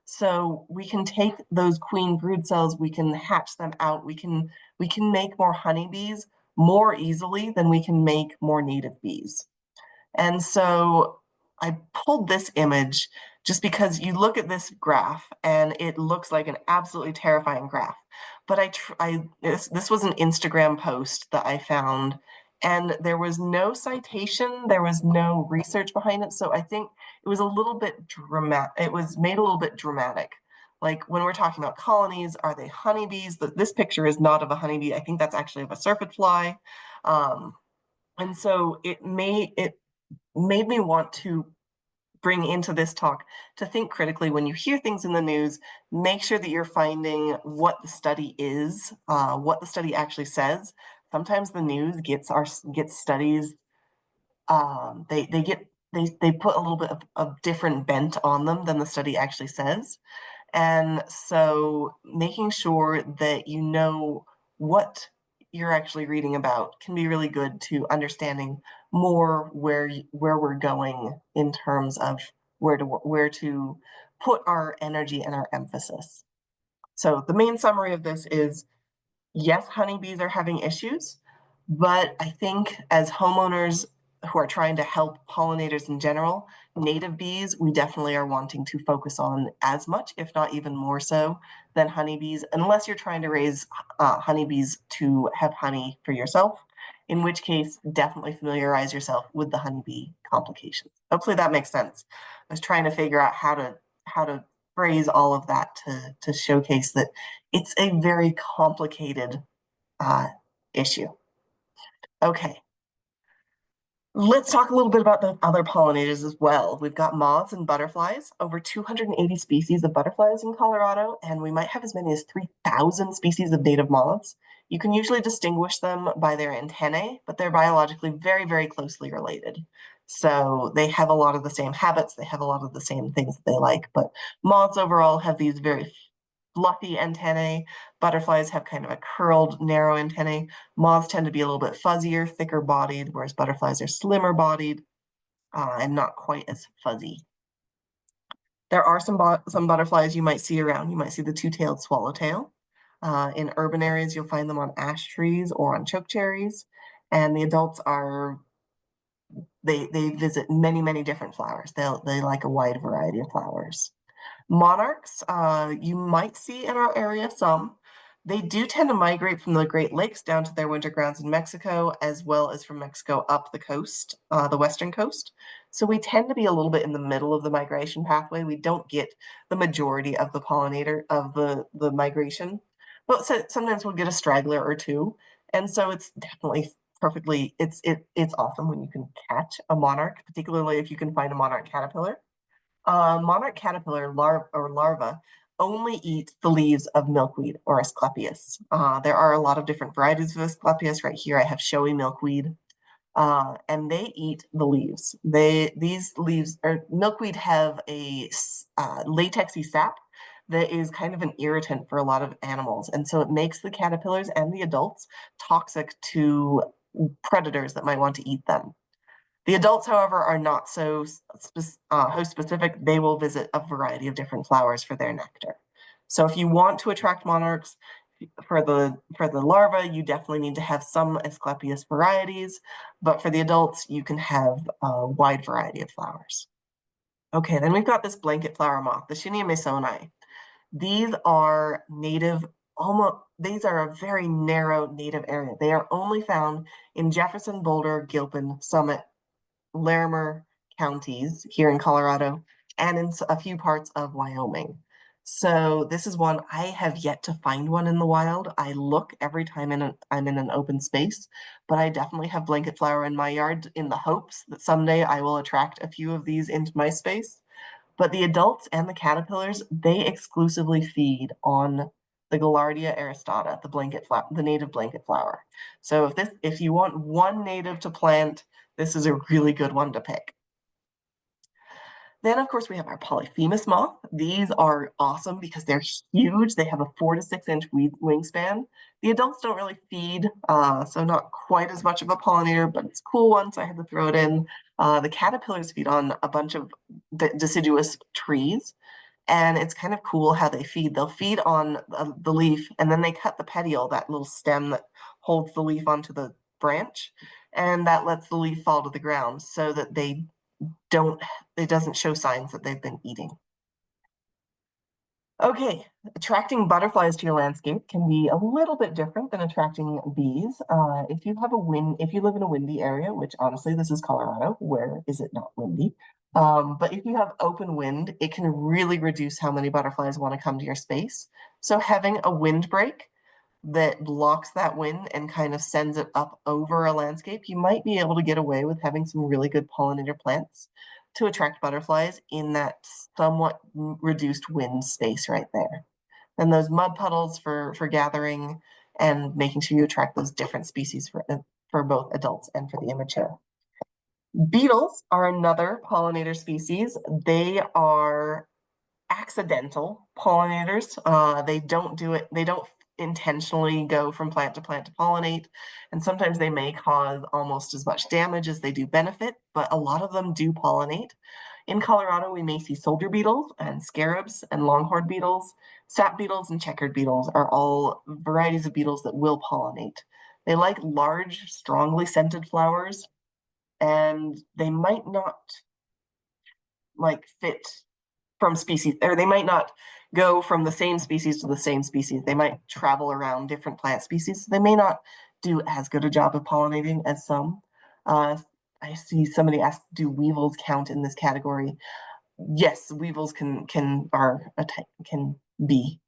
So we can take those queen brood cells, we can hatch them out, we can make more honeybees more easily than we can make more native bees. And so I pulled this image just because you look at this graph and it looks like an absolutely terrifying graph. But this was an Instagram post that I found, and there was no citation, there was no research behind it. So I think it was a little bit dramatic. It was made a little bit dramatic. Like when we're talking about colonies, are they honeybees? This picture is not of a honeybee. I think that's actually of a syrphid fly. And so it made me want to bring into this talk to think critically when you hear things in the news. Make sure that you're finding what the study is, what the study actually says. Sometimes the news gets studies. They put a little bit of different bent on them than the study actually says. And so making sure that you know what you're actually reading about can be really good to understanding more where we're going in terms of where to put our energy and our emphasis. So the main summary of this is, yes, honeybees are having issues, but I think as homeowners who are trying to help pollinators in general, native bees, we definitely are wanting to focus on as much, if not even more so, than honeybees, unless you're trying to raise honeybees to have honey for yourself, in which case definitely familiarize yourself with the honeybee complications. Hopefully that makes sense. I was trying to figure out how to phrase all of that to showcase that it's a very complicated issue. Okay, let's talk a little bit about the other pollinators as well. We've got moths and butterflies, over 280 species of butterflies in Colorado, and we might have as many as 3,000 species of native moths. You can usually distinguish them by their antennae, but they're biologically very, very closely related. So they have a lot of the same habits, they have a lot of the same things that they like, but moths overall have these very fluffy antennae. Butterflies have kind of a curled, narrow antennae. Moths tend to be a little bit fuzzier, thicker bodied, whereas butterflies are slimmer bodied and not quite as fuzzy. There are some butterflies you might see around. You might see the two-tailed swallowtail. In urban areas, you'll find them on ash trees or on chokecherries. And the adults are they visit many different flowers. They like a wide variety of flowers. Monarchs, you might see in our area some. They do tend to migrate from the Great Lakes down to their winter grounds in Mexico, as well as from Mexico up the coast, the western coast. So we tend to be a little bit in the middle of the migration pathway. We don't get the majority of the pollinator of the migration, but sometimes we'll get a straggler or two. And so it's definitely perfectly, it's awesome when you can catch a monarch, particularly if you can find a monarch caterpillar. Monarch caterpillar larva only eat the leaves of milkweed or Asclepias. There are a lot of different varieties of Asclepias. Right here I have showy milkweed, and they eat the leaves. These leaves or milkweed have a latexy sap that is kind of an irritant for a lot of animals, and so it makes the caterpillars and the adults toxic to predators that might want to eat them. The adults, however, are not so host specific. They will visit a variety of different flowers for their nectar. So if you want to attract monarchs for the larva, you definitely need to have some Asclepias varieties, but for the adults, you can have a wide variety of flowers. Okay, then we've got this blanket flower moth, the Shinia masoni. These are native, these are a very narrow native area. They are only found in Jefferson, Boulder, Gilpin, Summit, Larimer counties here in Colorado, and in a few parts of Wyoming. So this is one I have yet to find one in the wild. I look every time I'm in an open space, but I definitely have blanket flower in my yard in the hopes that someday I will attract a few of these into my space. But the adults and the caterpillars, they exclusively feed on the Gaillardia aristata, the native blanket flower. So if you want one native to plant, this is a really good one to pick. Then, of course, we have our Polyphemus moth. These are awesome because they're huge. They have a 4 to 6 inch wingspan. The adults don't really feed, so not quite as much of a pollinator, but it's a cool one, so I had to throw it in. The caterpillars feed on a bunch of deciduous trees, and it's kind of cool how they feed. They'll feed on the leaf, and then they cut the petiole, that little stem that holds the leaf onto the branch, and that lets the leaf fall to the ground so that it doesn't show signs that they've been eating. Okay, attracting butterflies to your landscape can be a little bit different than attracting bees. If you live in a windy area, which honestly, this is Colorado, where is it not windy? But if you have open wind, it can really reduce how many butterflies want to come to your space. So having a windbreak that blocks that wind and kind of sends it up over a landscape, you might be able to get away with having some really good pollinator plants to attract butterflies in that somewhat reduced wind space right there. And those mud puddles for gathering and making sure you attract those different species for both adults and for the immature. Beetles are another pollinator species. They are accidental pollinators. They don't do it, they don't intentionally go from plant to plant to pollinate. And sometimes they may cause almost as much damage as they do benefit, but a lot of them do pollinate. In Colorado, we may see soldier beetles and scarabs and longhorn beetles. Sap beetles and checkered beetles are all varieties of beetles that will pollinate. They like large, strongly scented flowers, and they might not like fit from species, or they might not go from the same species to the same species. They might travel around different plant species. They may not do as good a job of pollinating as some. I see somebody ask, do weevils count in this category? Yes, weevils can be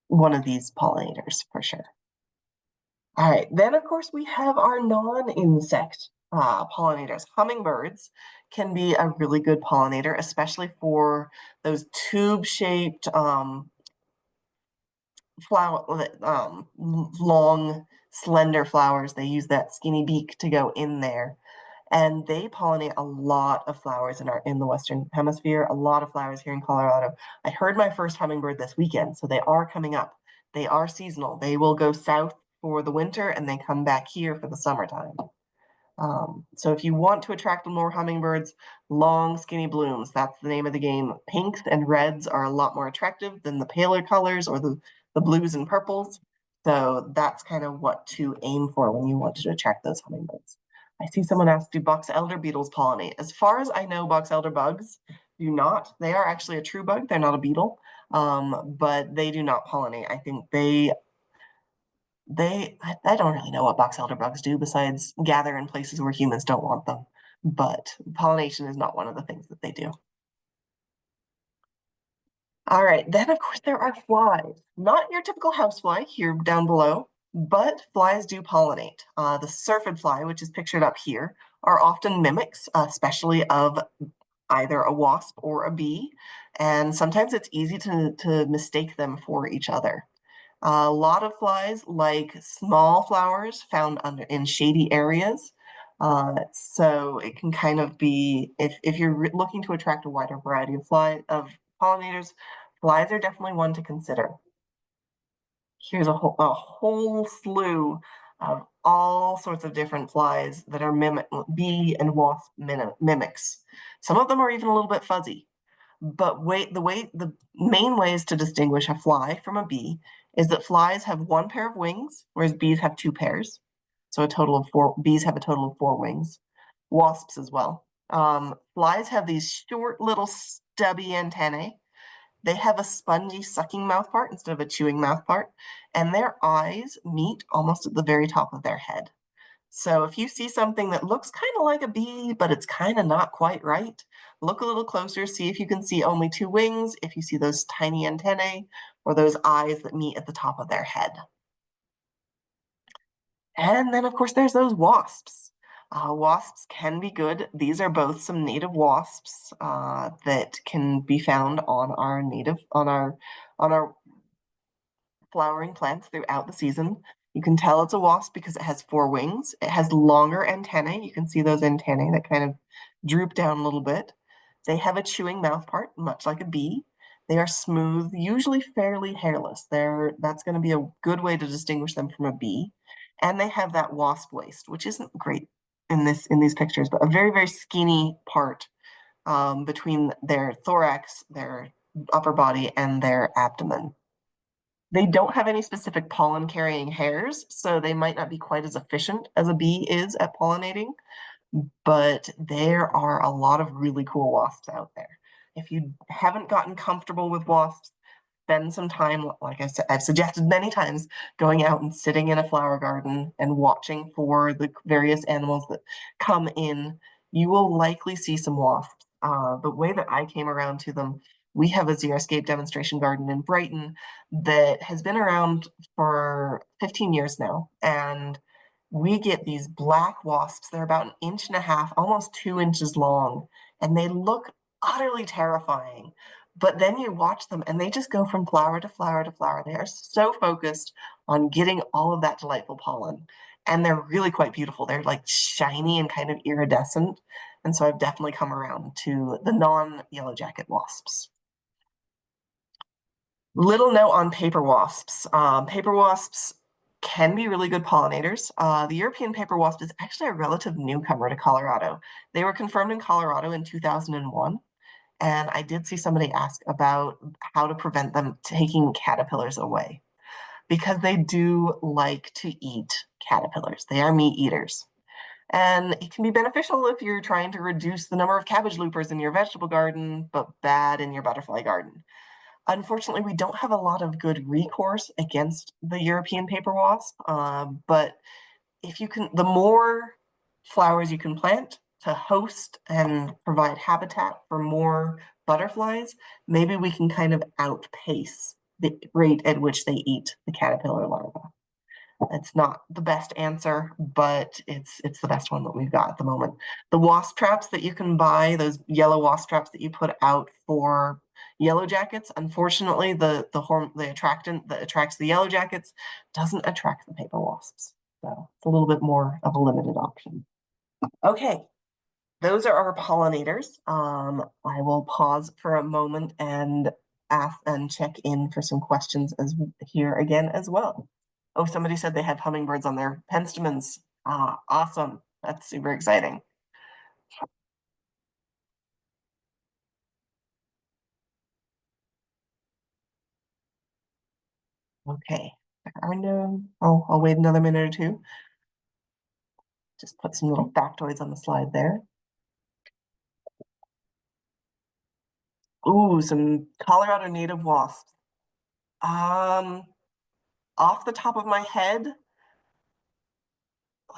one of these pollinators for sure. All right, then of course we have our non-insect pollinators. Hummingbirds can be a really good pollinator, especially for those tube-shaped long, slender flowers. They use that skinny beak to go in there. and they pollinate a lot of flowers in the Western Hemisphere, a lot of flowers here in Colorado. I heard my first hummingbird this weekend, so they are coming up. They are seasonal. They will go south for the winter and they come back here for the summertime. So if you want to attract more hummingbirds, long skinny blooms, that's the name of the game. Pinks and reds are a lot more attractive than the paler colors or the blues and purples. So that's kind of what to aim for when you want to attract those hummingbirds. I see someone asked, do box elder beetles pollinate? As far as I know, box elder bugs do not. They are actually a true bug. They're not a beetle, but they do not pollinate. I think I don't really know what box elder bugs do besides gather in places where humans don't want them. But pollination is not one of the things that they do. All right, then of course there are flies. Not your typical housefly here down below, but flies do pollinate. The syrphid fly, which is pictured up here, are often mimics, especially of either a wasp or a bee. And sometimes it's easy to mistake them for each other. A lot of flies like small flowers found in shady areas. So it can kind of be, if you're looking to attract a wider variety of pollinators, flies are definitely one to consider. Here's a whole slew of all sorts of different flies that are bee and wasp mimics. Some of them are even a little bit fuzzy. But the main ways to distinguish a fly from a bee is that flies have one pair of wings, whereas bees have two pairs. So a total of four. Bees have a total of four wings. Wasps as well. Flies have these short little stubby antennae. They have a spongy sucking mouth part instead of a chewing mouth part, and their eyes meet almost at the very top of their head. So if you see something that looks kind of like a bee, but it's kind of not quite right, look a little closer, see if you can see only two wings, if you see those tiny antennae, or those eyes that meet at the top of their head. And then, of course, there's those wasps. Wasps can be good. These are both some native wasps that can be found on our flowering plants throughout the season. You can tell it's a wasp because it has four wings. It has longer antennae. You can see those antennae that kind of droop down a little bit. They have a chewing mouth part, much like a bee. They are smooth, usually fairly hairless. That's going to be a good way to distinguish them from a bee. And they have that wasp waist, which isn't great in these pictures, but a very, very skinny part between their thorax, their upper body, and their abdomen. They don't have any specific pollen carrying hairs, so they might not be quite as efficient as a bee is at pollinating, but there are a lot of really cool wasps out there. If you haven't gotten comfortable with wasps, spend some time, like I said, I've suggested many times, going out and sitting in a flower garden and watching for the various animals that come in. You will likely see some wasps. The way that I came around to them, we have a xeriscape demonstration garden in Brighton that has been around for 15 years now. And we get these black wasps. They're about 1.5 inches, almost 2 inches long, and they look utterly terrifying. But then you watch them and they just go from flower to flower to flower. They are so focused on getting all of that delightful pollen. And they're really quite beautiful. They're like shiny and kind of iridescent. And so I've definitely come around to the non-yellow jacket wasps. Little note on paper wasps. Paper wasps can be really good pollinators. The European paper wasp is actually a relative newcomer to Colorado. They were confirmed in Colorado in 2001. And I did see somebody ask about how to prevent them taking caterpillars away because they do like to eat caterpillars. They are meat eaters. And it can be beneficial if you're trying to reduce the number of cabbage loopers in your vegetable garden, but bad in your butterfly garden. Unfortunately, we don't have a lot of good recourse against the European paper wasp, but if you can, the more flowers you can plant to host and provide habitat for more butterflies, maybe we can kind of outpace the rate at which they eat the caterpillar larva. It's not the best answer, but it's the best one that we've got at the moment. The wasp traps that you can buy, those yellow wasp traps that you put out for yellow jackets, unfortunately, the attractant that attracts the yellow jackets doesn't attract the paper wasps. So it's a little bit more of a limited option. Okay, Those are our pollinators. I will pause for a moment and ask and check in for some questions as here again as well. Oh, somebody said they have hummingbirds on their penstemons. Ah, awesome. That's super exciting. Okay. There are no, oh, I'll wait another minute or two. Just put some little factoids on the slide there. Ooh, some Colorado native wasps. Um, Off the top of my head,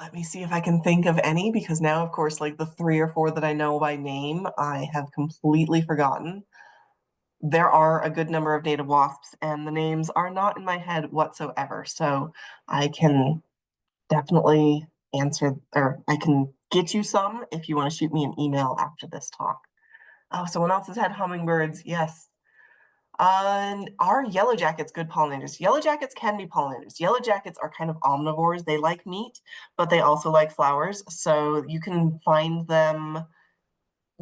let me see if I can think of any, because now, of course, like the three or four that I know by name, I have completely forgotten. There are a good number of native wasps, and the names are not in my head whatsoever. So I can definitely answer, or I can get you some if you want to shoot me an email after this talk. Oh, someone else has had hummingbirds. Yes. And are yellow jackets good pollinators? Yellow jackets can be pollinators. Yellow jackets are kind of omnivores. They like meat, but they also like flowers. So you can find them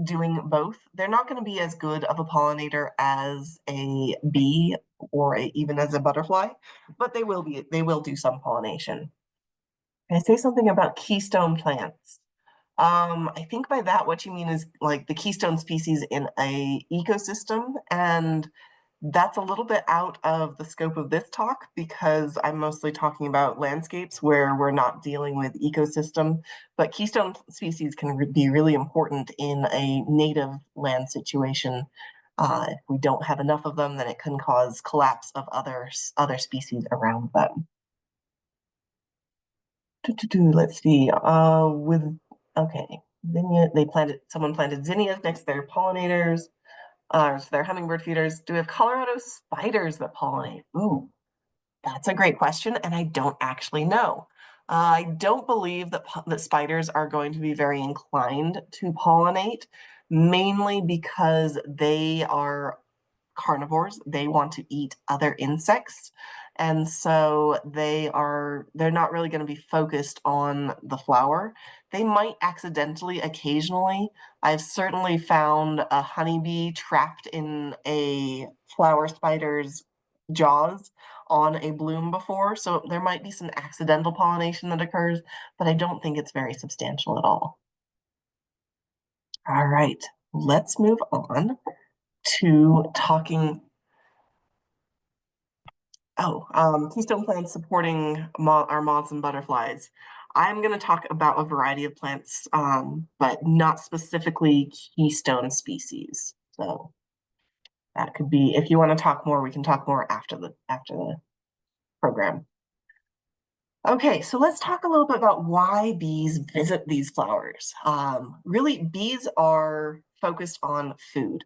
doing both. They're not going to be as good of a pollinator as a bee or even as a butterfly, but they will do some pollination. Can I say something about keystone plants? I think by that what you mean is like the keystone species in a ecosystem, and that's a little bit out of the scope of this talk because I'm mostly talking about landscapes where we're not dealing with ecosystem, but keystone species can be really important in a native land situation. If we don't have enough of them, then it can cause collapse of other species around them. Let's see. Okay, zinnia. Someone planted zinnias next to their pollinators. So they're hummingbird feeders. Do we have Colorado spiders that pollinate? Ooh, that's a great question, and I don't actually know. I don't believe that spiders are going to be very inclined to pollinate, mainly because they are carnivores. They want to eat other insects. And so they're not really going to be focused on the flower. They might accidentally occasionally. I've certainly found a honeybee trapped in a flower spider's jaws on a bloom before. So there might be some accidental pollination that occurs, but I don't think it's very substantial at all. All right, let's move on to talking. Keystone plants supporting our moths and butterflies. I'm going to talk about a variety of plants, but not specifically keystone species. So that could be, if you want to talk more, we can talk more after the program. Okay, so let's talk a little bit about why bees visit these flowers. Really, bees are focused on food.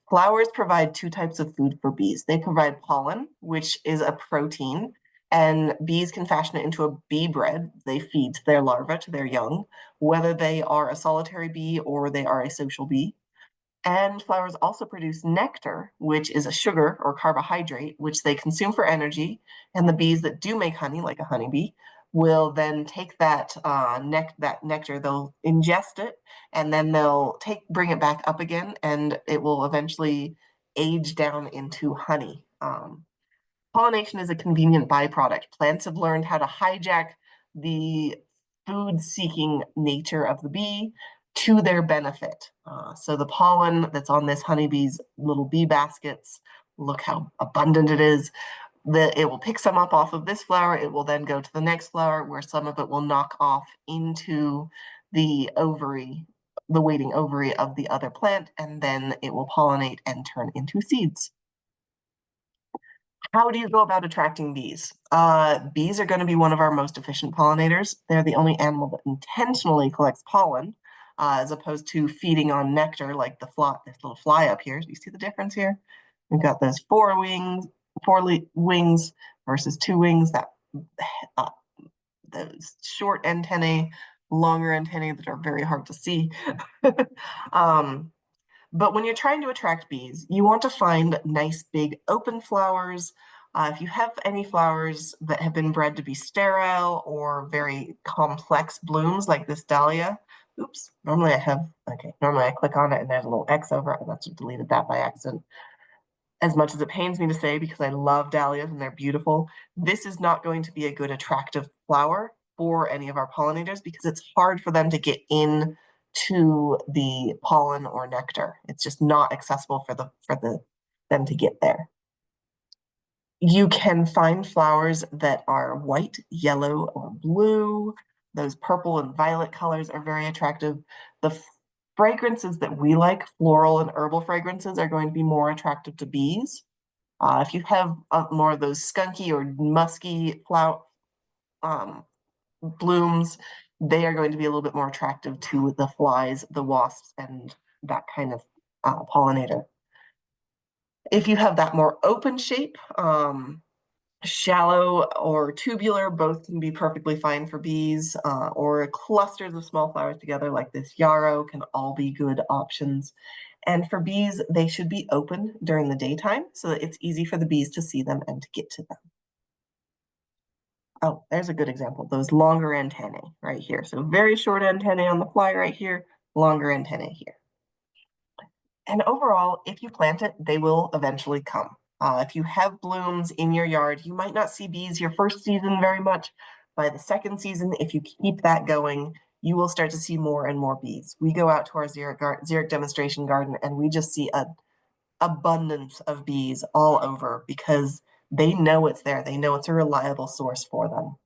Flowers provide two types of food for bees. They provide pollen, which is a protein, and bees can fashion it into a bee bread. They feed their larvae to their young, whether they are a solitary bee or they are a social bee. And flowers also produce nectar, which is a sugar or carbohydrate, which they consume for energy. And the bees that do make honey, like a honeybee, will then take that nectar, they'll ingest it, and then they'll bring it back up again, and it will eventually age down into honey. Pollination is a convenient byproduct. Plants have learned how to hijack the food-seeking nature of the bee to their benefit. So the pollen that's on this honeybee's little bee baskets, look how abundant it is. It will pick some up off of this flower. It will then go to the next flower where some of it will knock off into the ovary, the waiting ovary of the other plant, and then it will pollinate and turn into seeds. How do you go about attracting bees? Bees are going to be one of our most efficient pollinators. They're the only animal that intentionally collects pollen, as opposed to feeding on nectar like this little fly up here. Do you see the difference here? We've got those wings versus two wings. Uh, those short antennae, longer antennae that are very hard to see. um, but when you're trying to attract bees, you want to find nice big open flowers. If you have any flowers that have been bred to be sterile or very complex blooms like this dahlia, Oops. Normally I have, okay, normally I click on it and there's a little X over it. I must have deleted that by accident. As much as it pains me to say, because I love dahlias and they're beautiful, this is not going to be a good attractive flower for any of our pollinators because it's hard for them to get in to the pollen or nectar. It's just not accessible for them to get there. You can find flowers that are white, yellow, or blue. Those purple and violet colors are very attractive. The fragrances that we like, floral and herbal fragrances, are going to be more attractive to bees. If you have more of those skunky or musky flower blooms, they are going to be a little bit more attractive to the flies, the wasps, and that kind of pollinator. If you have that more open shape, shallow or tubular, both can be perfectly fine for bees, or clusters of small flowers together like this yarrow can all be good options. And for bees, they should be open during the daytime so that it's easy for the bees to see them and to get to them. Oh, there's a good example. Those longer antennae right here. So very short antennae on the fly right here, longer antennae here. And overall, if you plant it, they will eventually come. If you have blooms in your yard, you might not see bees your first season very much. By the second season, if you keep that going, you will start to see more and more bees. We go out to our xeric demonstration garden and we just see an abundance of bees all over because they know it's there. They know it's a reliable source for them.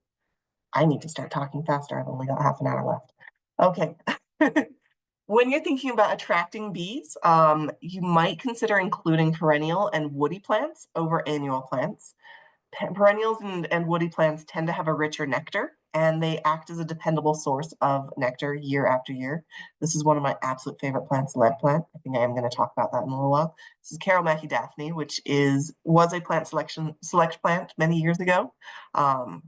I need to start talking faster. I've only got half an hour left. Okay. When you're thinking about attracting bees, you might consider including perennial and woody plants over annual plants. Perennials and woody plants tend to have a richer nectar, and they act as a dependable source of nectar year after year. This is one of my absolute favorite plants, lead plant. I think I am going to talk about that in a little while. This is Daphne, which was a plant select plant many years ago.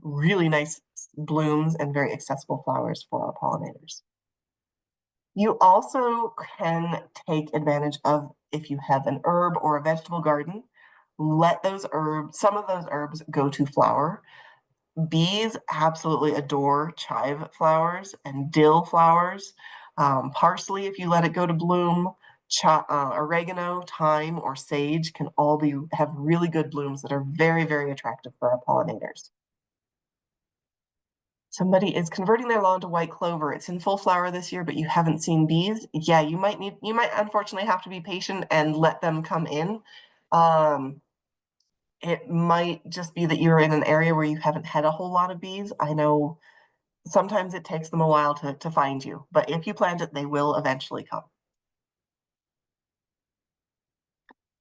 Really nice blooms and very accessible flowers for our pollinators. You also can take advantage of, if you have an herb or a vegetable garden, let some of those herbs go to flower. Bees absolutely adore chive flowers and dill flowers. Parsley, if you let it go to bloom, oregano, thyme, or sage can all have really good blooms that are very, very attractive for our pollinators. Somebody is converting their lawn to white clover. It's in full flower this year, but you haven't seen bees. Yeah, you might unfortunately have to be patient and let them come in. It might just be that you're in an area where you haven't had a whole lot of bees. I know sometimes it takes them a while to find you, but if you plant it, they will eventually come.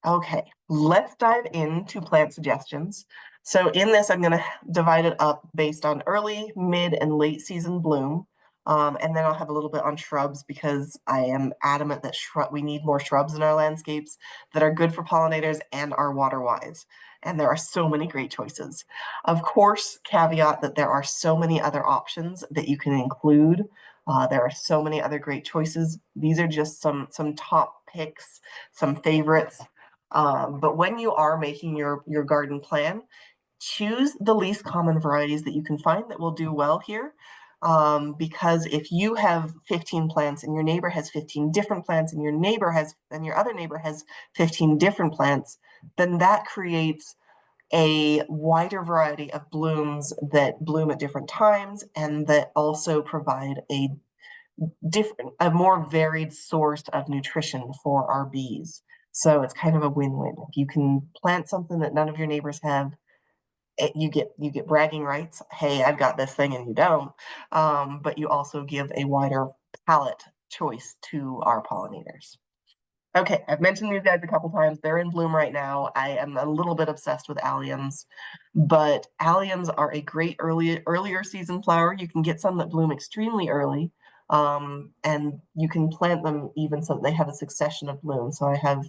Okay, let's dive into plant suggestions. So in this, I'm going to divide it up based on early, mid, and late season bloom. And then I'll have a little bit on shrubs because I am adamant that we need more shrubs in our landscapes that are good for pollinators and are water-wise. And there are so many great choices. Of course, caveat that there are so many other options that you can include. There are so many other great choices. These are just some top picks, some favorites. But when you are making your garden plan, choose the least common varieties that you can find that will do well here. Because if you have 15 plants and your neighbor has 15 different plants and your other neighbor has 15 different plants, then that creates a wider variety of blooms that bloom at different times and that also provide a more varied source of nutrition for our bees. So it's kind of a win-win. If you can plant something that none of your neighbors have, you get bragging rights. Hey, I've got this thing and you don't. But you also give a wider palette choice to our pollinators. Okay, I've mentioned these guys a couple times. They're in bloom right now. I am a little bit obsessed with alliums, but alliums are a great earlier season flower. You can get some that bloom extremely early, and you can plant them even so they have a succession of blooms. So I have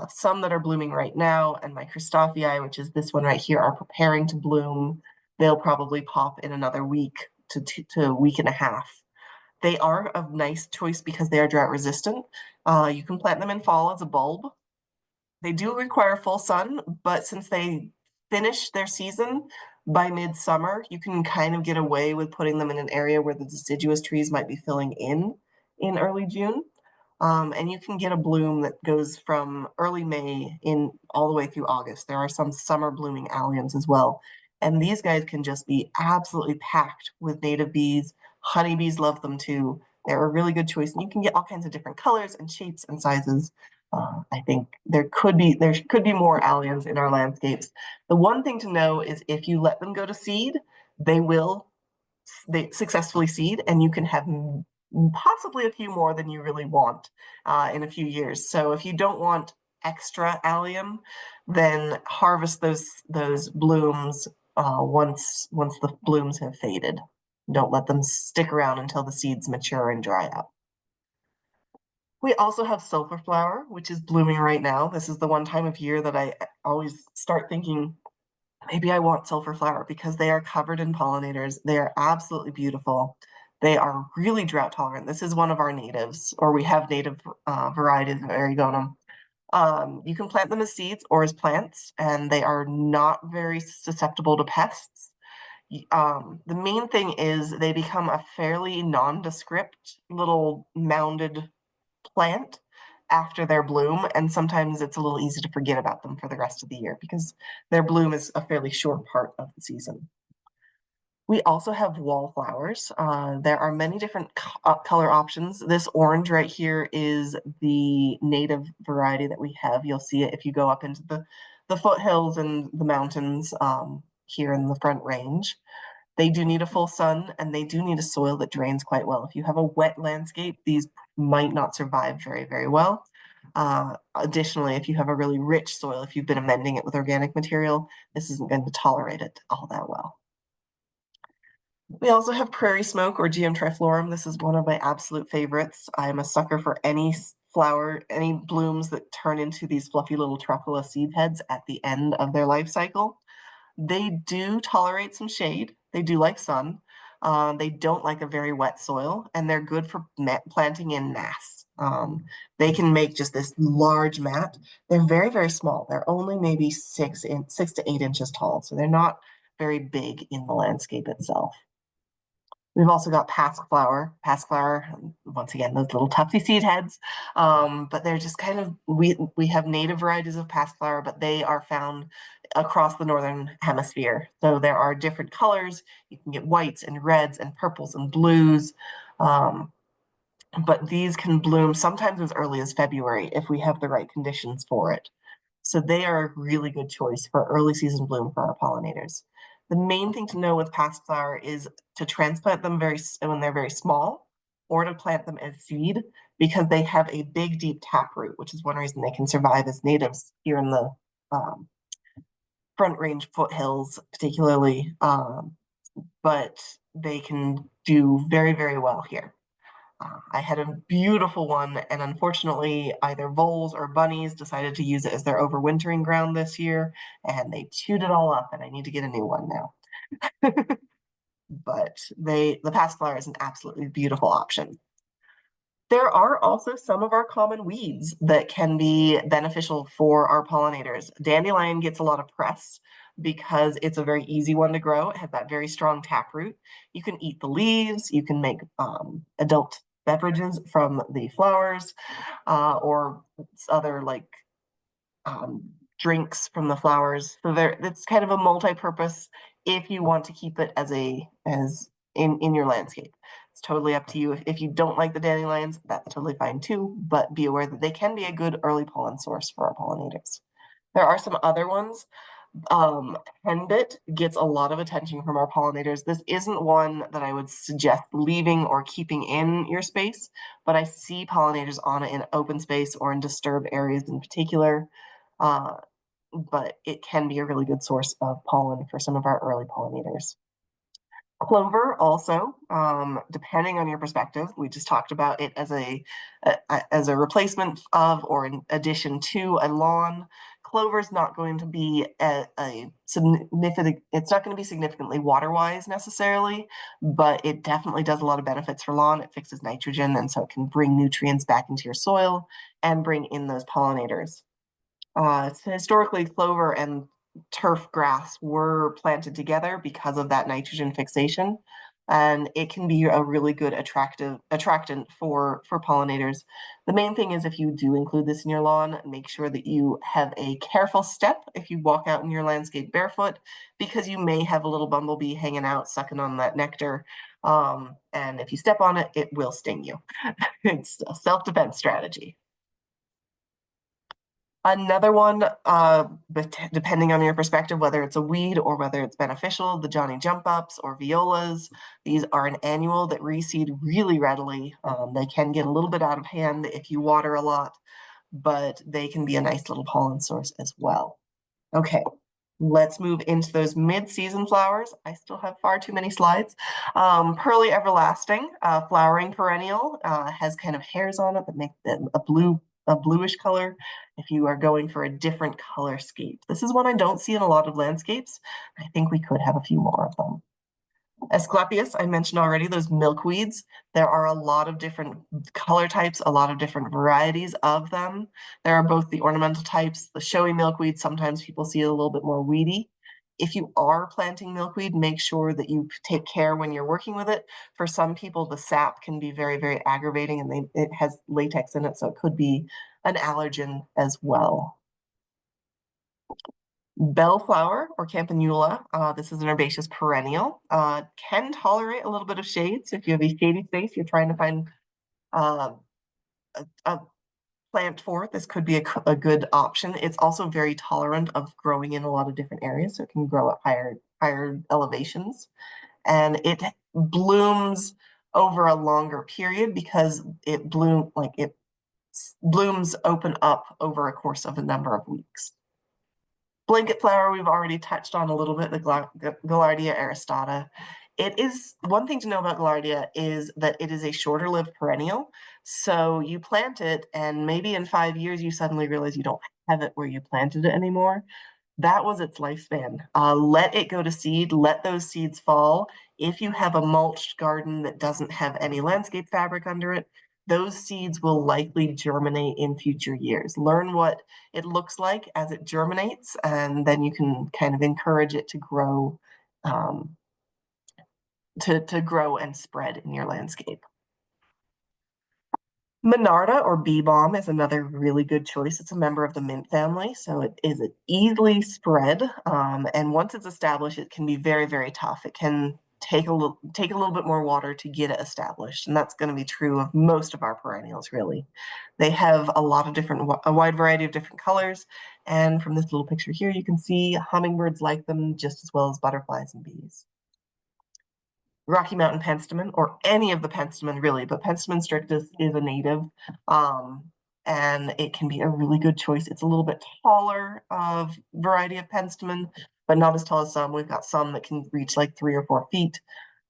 some that are blooming right now, and my Christophii, which is this one right here, are preparing to bloom. They'll probably pop in another week to a week and a half. They are a nice choice because they are drought resistant. You can plant them in fall as a bulb. They do require full sun, but since they finish their season, By midsummer, you can kind of get away with putting them in an area where the deciduous trees might be filling in early June. And you can get a bloom that goes from early May in all the way through August. There are some summer blooming alliums as well. And these guys can just be absolutely packed with native bees. Honeybees love them too. They're a really good choice. And you can get all kinds of different colors and shapes and sizes. I think there could be more alliums in our landscapes. The one thing to know is if you let them go to seed, they successfully seed, and you can have possibly a few more than you really want in a few years. So if you don't want extra allium, then harvest those blooms once the blooms have faded. Don't let them stick around until the seeds mature and dry up. We also have sulfur flower, which is blooming right now. This is the one time of year that I always start thinking, maybe I want sulfur flower because they are covered in pollinators. They are absolutely beautiful. They are really drought tolerant. This is one of our natives, or we have native varieties of Erigonum. You can plant them as seeds or as plants, and they are not very susceptible to pests. The main thing is they become a fairly nondescript little mounded plant after their bloom, and sometimes it's a little easy to forget about them for the rest of the year because their bloom is a fairly short part of the season. We also have wallflowers. There are many different color options. This orange right here is the native variety that we have. You'll see it if you go up into the foothills and the mountains here in the Front Range. They do need a full sun, and they do need a soil that drains quite well. If you have a wet landscape, these might not survive very, very well. Additionally, if you have a really rich soil, if you've been amending it with organic material, this isn't going to tolerate it all that well. We also have prairie smoke, or GM triflorum. This is one of my absolute favorites. I'm a sucker for any flower, any blooms that turn into these fluffy little truffula seed heads at the end of their life cycle. They do tolerate some shade. They do like sun. They don't like a very wet soil, and they're good for planting in mass. They can make just this large mat. They're very, very small. They're only maybe 6 to 8 inches tall, so they're not very big in the landscape itself. We've also got pasque flower, once again, those little tufty seed heads. But they're just kind of, we have native varieties of pasque flower, but they are found across the northern hemisphere. So there are different colors. You can get whites and reds and purples and blues. But these can bloom sometimes as early as February if we have the right conditions for it. So they are a really good choice for early season bloom for our pollinators. The main thing to know with pasque flower is to transplant them when they're very small, or to plant them as seed, because they have a big, deep taproot, which is one reason they can survive as natives here in the Front Range foothills, particularly. But they can do very, very well here. I had a beautiful one, and unfortunately, either voles or bunnies decided to use it as their overwintering ground this year, and they chewed it all up, and I need to get a new one now. But the pasque flower is an absolutely beautiful option. There are also some of our common weeds that can be beneficial for our pollinators. Dandelion gets a lot of press because it's a very easy one to grow. It has that very strong taproot. You can eat the leaves. You can make adult beverages from the flowers, or other like drinks from the flowers. So it's kind of a multi-purpose if you want to keep it as in your landscape. It's totally up to you. If you don't like the dandelions, that's totally fine too, but be aware that they can be a good early pollen source for our pollinators. There are some other ones. Henbit gets a lot of attention from our pollinators. This isn't one that I would suggest leaving or keeping in your space, but I see pollinators on it in open space or in disturbed areas in particular. But it can be a really good source of pollen for some of our early pollinators. Clover also, depending on your perspective, we just talked about it as a replacement of or in addition to a lawn. Clover is not going to be a significant, it's not going to be significantly water-wise necessarily, but it definitely does a lot of benefits for lawn. It fixes nitrogen, and so it can bring nutrients back into your soil and bring in those pollinators. Historically, clover and turf grass were planted together because of that nitrogen fixation. And it can be a really good attractant for pollinators. The main thing is if you do include this in your lawn, make sure that you have a careful step if you walk out in your landscape barefoot, because you may have a little bumblebee hanging out, sucking on that nectar. And if you step on it, it will sting you. It's a self-defense strategy. Another one, but depending on your perspective, whether it's a weed or whether it's beneficial, the Johnny Jump Ups or violas, these are an annual that reseed really readily. They can get a little bit out of hand if you water a lot, but they can be a nice little pollen source as well. Okay, let's move into those mid-season flowers. I still have far too many slides. Pearly Everlasting, flowering perennial, has kind of hairs on it that make them a bluish color if you are going for a different color scape. This is one I don't see in a lot of landscapes. I think we could have a few more of them. Asclepias, I mentioned already, those milkweeds. There are a lot of different color types, a lot of different varieties of them. There are both the ornamental types, the showy milkweed. Sometimes people see it a little bit more weedy. If you are planting milkweed, make sure that you take care when you're working with it. For some people, the sap can be very, very aggravating, and it has latex in it, so it could be an allergen as well. Bellflower or campanula, this is an herbaceous perennial, can tolerate a little bit of shade. So if you have a shady space, you're trying to find a plant for it, this could be a good option. It's also very tolerant of growing in a lot of different areas, so it can grow at higher elevations. And it blooms over a longer period because it blooms open up over a course of a number of weeks. Blanket flower, we've already touched on a little bit, the Gaillardia aristata. It is, one thing to know about Gaillardia is that it is a shorter lived perennial. So you plant it, and maybe in 5 years, you suddenly realize you don't have it where you planted it anymore. That was its lifespan. Let it go to seed, let those seeds fall. If you have a mulched garden that doesn't have any landscape fabric under it, those seeds will likely germinate in future years. Learn what it looks like as it germinates, and then you can kind of encourage it to grow, to grow and spread in your landscape. Monarda or bee balm is another really good choice. It's a member of the mint family, so it is easily spread. And once it's established, it can be very, very tough. It can take a little bit more water to get it established, and that's going to be true of most of our perennials. Really, they have a wide variety of different colors. And from this little picture here, you can see hummingbirds like them just as well as butterflies and bees. Rocky Mountain penstemon, or any of the penstemon really, but Penstemon strictus is a native, and it can be a really good choice. It's a little bit taller of variety of penstemon, but not as tall as some. We've got some that can reach like 3 or 4 feet.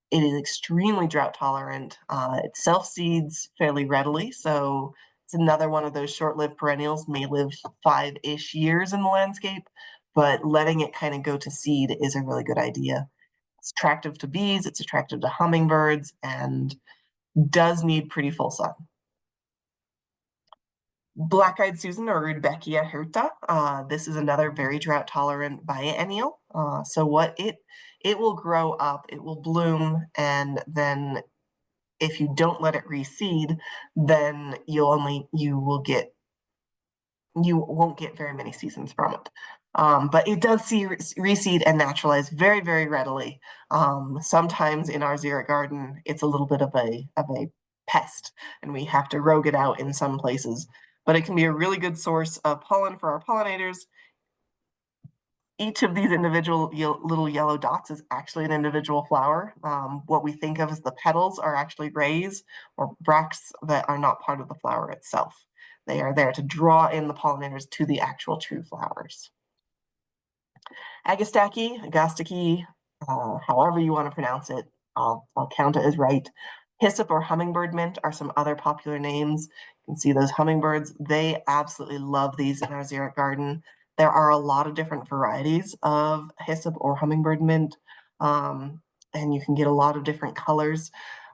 It is extremely drought tolerant. It self-seeds fairly readily, so it's another one of those short-lived perennials, may live 5-ish years in the landscape, but letting it kind of go to seed is a really good idea. It's attractive to bees, it's attractive to hummingbirds, and does need pretty full sun. Black-eyed Susan or Rudbeckia hirta. This is another very drought-tolerant biennial. So what it will grow up, it will bloom, and then if you don't let it reseed, then you won't get very many seasons from it. But it does reseed and naturalize very, very readily. Sometimes in our xeric garden, it's a little bit of a pest, and we have to rogue it out in some places. But it can be a really good source of pollen for our pollinators. Each of these individual little yellow dots is actually an individual flower. What we think of as the petals are actually rays or bracts that are not part of the flower itself. They are there to draw in the pollinators to the actual true flowers. Agastaki, however you want to pronounce it, I'll count it as right. Hyssop or hummingbird mint are some other popular names. You can see those hummingbirds. They absolutely love these in our xeric garden. There are a lot of different varieties of hyssop or hummingbird mint, and you can get a lot of different colors.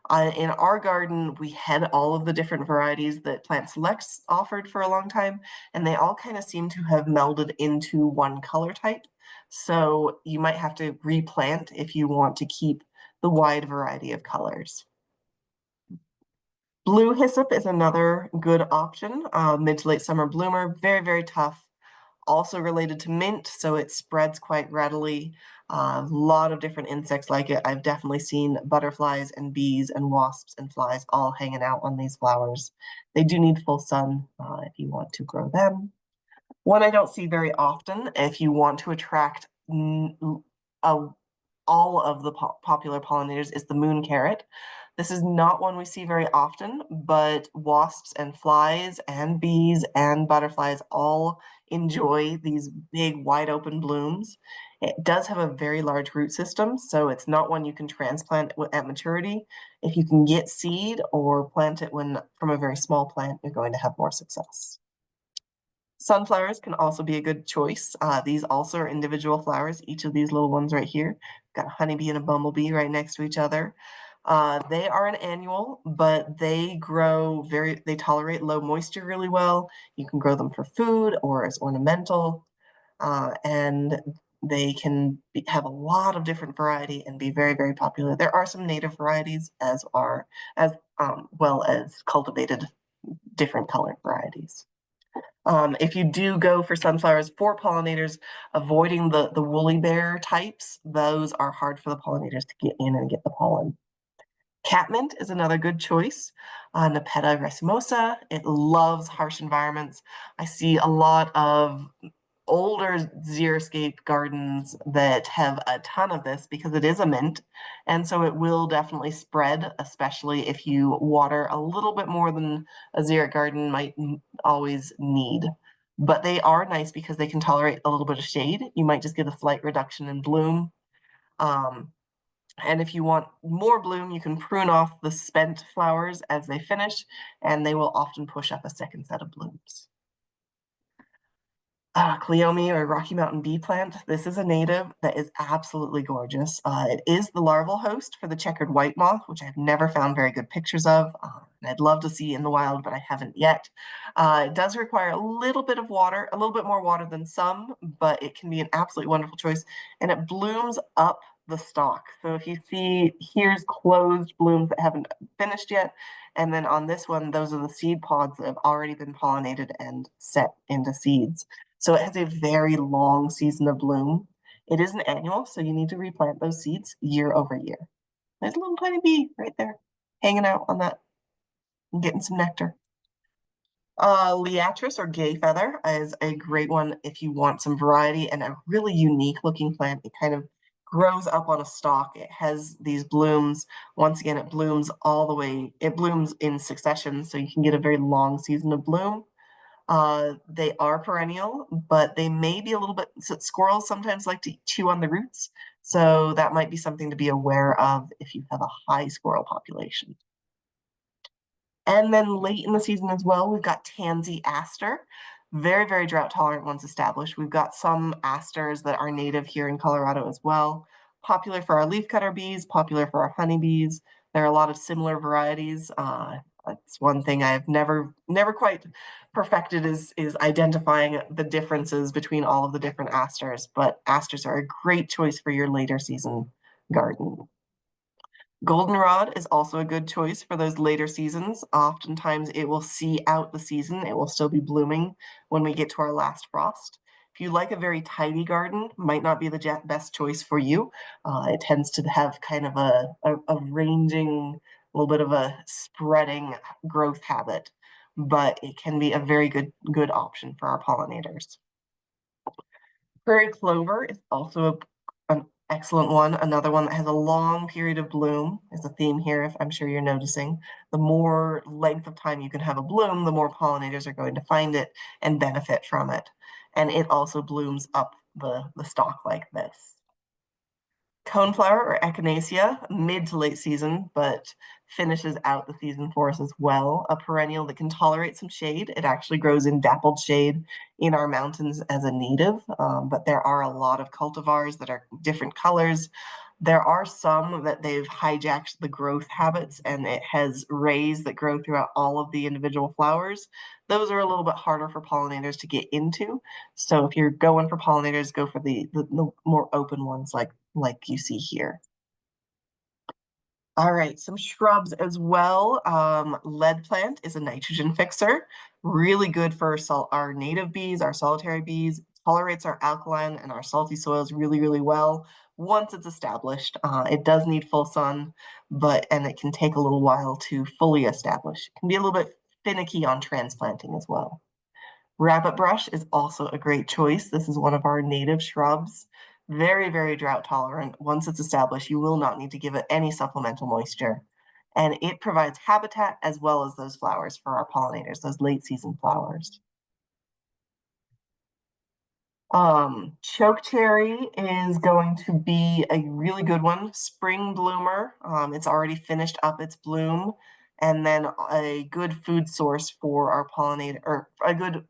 In our garden, we had all of the different varieties that Plant Selects offered for a long time, and they all kind of seem to have melded into one color type. So you might have to replant if you want to keep the wide variety of colors. Blue hyssop is another good option, mid to late summer bloomer, very, very tough. Also related to mint, so it spreads quite readily. A lot of different insects like it. I've definitely seen butterflies and bees and wasps and flies all hanging out on these flowers. They do need full sun if you want to grow them. One I don't see very often, if you want to attract all of the popular pollinators, is the moon carrot. This is not one we see very often, but wasps and flies and bees and butterflies all enjoy these big wide open blooms. It does have a very large root system, so it's not one you can transplant at maturity. If you can get seed or plant it from a very small plant, you're going to have more success. Sunflowers can also be a good choice. These also are individual flowers, each of these little ones right here. Got a honeybee and a bumblebee right next to each other. They are an annual, but they tolerate low moisture really well. You can grow them for food or as ornamental, and they can have a lot of different variety and be very, very popular. There are some native varieties as well as cultivated different colored varieties. If you do go for sunflowers for pollinators, avoiding the woolly bear types, those are hard for the pollinators to get in and get the pollen. Catmint is another good choice. Nepeta racemosa, it loves harsh environments. I see a lot of older xeriscape gardens that have a ton of this because it is a mint, and so it will definitely spread, especially if you water a little bit more than a xeric garden might always need. But they are nice because they can tolerate a little bit of shade. You might just get a slight reduction in bloom. And if you want more bloom, you can prune off the spent flowers as they finish, and they will often push up a second set of blooms. Cleome or Rocky Mountain bee plant. This is a native that is absolutely gorgeous. It is the larval host for the checkered white moth, which I've never found very good pictures of. And I'd love to see in the wild, but I haven't yet. It does require a little bit of water, a little bit more water than some, but it can be an absolutely wonderful choice. And it blooms up the stalk. So if you see, here's closed blooms that haven't finished yet. And then on this one, those are the seed pods that have already been pollinated and set into seeds. So it has a very long season of bloom. It is an annual, so you need to replant those seeds year over year. There's a little tiny bee right there hanging out on that and getting some nectar. Liatris or gay feather is a great one if you want some variety and a really unique looking plant. It kind of grows up on a stalk. It has these blooms. Once again, it blooms all the way. It blooms in succession, so you can get a very long season of bloom. They are perennial, but they may be a little bit, squirrels sometimes like to chew on the roots. So that might be something to be aware of if you have a high squirrel population. And then late in the season as well, we've got tansy aster. Very, very drought tolerant ones established. We've got some asters that are native here in Colorado as well. Popular for our leafcutter bees, popular for our honeybees. There are a lot of similar varieties. That's one thing I've never quite perfected is identifying the differences between all of the different asters, but asters are a great choice for your later season garden. Goldenrod is also a good choice for those later seasons. Oftentimes it will see out the season. It will still be blooming when we get to our last frost. If you like a very tidy garden, might not be the best choice for you. It tends to have kind of a ranging, a little bit of a spreading growth habit, but it can be a very good option for our pollinators. Prairie clover is also an excellent one. Another one that has a long period of bloom is a theme here, if I'm sure you're noticing. The more length of time you can have a bloom, the more pollinators are going to find it and benefit from it. And it also blooms up the stalk like this. Coneflower or echinacea, mid to late season, but finishes out the season for us as well. A perennial that can tolerate some shade. It actually grows in dappled shade in our mountains as a native, but there are a lot of cultivars that are different colors. There are some that they've hijacked the growth habits and it has rays that grow throughout all of the individual flowers. Those are a little bit harder for pollinators to get into. So if you're going for pollinators, go for the more open ones like you see here. All right, some shrubs as well. Lead plant is a nitrogen fixer, really good for our native bees, our solitary bees, tolerates our alkaline and our salty soils really, really well once it's established. It does need full sun, and it can take a little while to fully establish. It can be a little bit finicky on transplanting as well. Rabbit brush is also a great choice. This is one of our native shrubs. Very, very drought tolerant. Once it's established, you will not need to give it any supplemental moisture. And it provides habitat as well as those flowers for our pollinators, those late season flowers. Chokecherry is going to be a really good one. Spring bloomer. It's already finished up its bloom. And then a good food source for our pollinator, or a good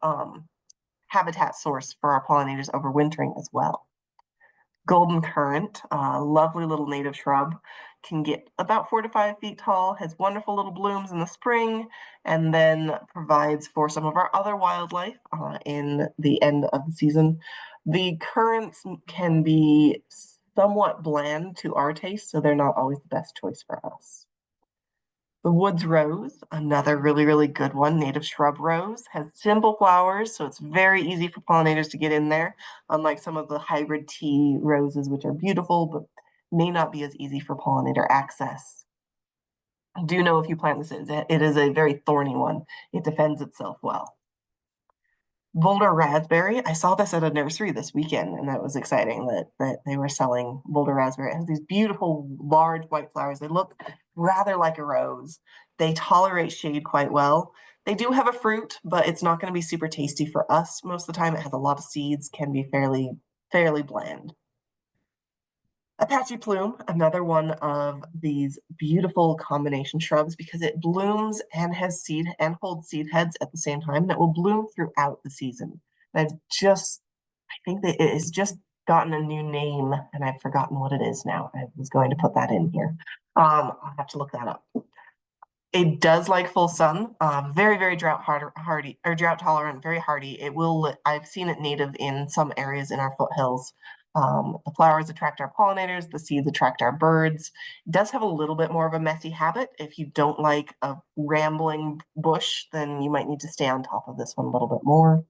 habitat source for our pollinators overwintering as well. Golden currant, lovely little native shrub, can get about 4 to 5 feet tall, has wonderful little blooms in the spring, and then provides for some of our other wildlife in the end of the season. The currants can be somewhat bland to our taste, so they're not always the best choice for us. The woods rose, another really, really good one, native shrub rose, has simple flowers, so it's very easy for pollinators to get in there, unlike some of the hybrid tea roses, which are beautiful, but may not be as easy for pollinator access. Do know if you plant this, it is a very thorny one. It defends itself well. Boulder raspberry. I saw this at a nursery this weekend, and that was exciting that they were selling Boulder raspberry. It has these beautiful, large white flowers. They look rather like a rose. They tolerate shade quite well. They do have a fruit, but it's not going to be super tasty for us most of the time. It has a lot of seeds, can be fairly bland. Apache plume, another one of these beautiful combination shrubs because it blooms and has seed and holds seed heads at the same time, and it will bloom throughout the season. And I think that it has just gotten a new name, and I've forgotten what it is now. I was going to put that in here. I'll have to look that up. It does like full sun, very, very hardy, or drought tolerant, very hardy. I've seen it native in some areas in our foothills. The flowers attract our pollinators, the seeds attract our birds. It does have a little bit more of a messy habit. If you don't like a rambling bush, then you might need to stay on top of this one a little bit more.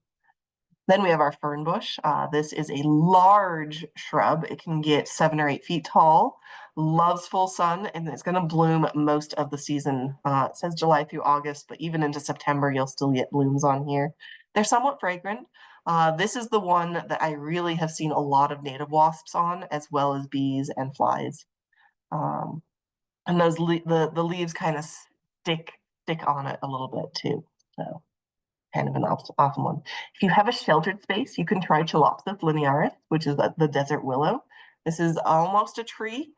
Then we have our fern bush. This is a large shrub. It can get 7 or 8 feet tall, loves full sun, and it's going to bloom most of the season. It says July through August, but even into September, you'll still get blooms on here. They're somewhat fragrant. This is the one that I really have seen a lot of native wasps on, as well as bees and flies. And the leaves kind of stick on it a little bit too. So kind of an awesome one. If you have a sheltered space, you can try Chelopsis linearis, which is the desert willow. This is almost a tree,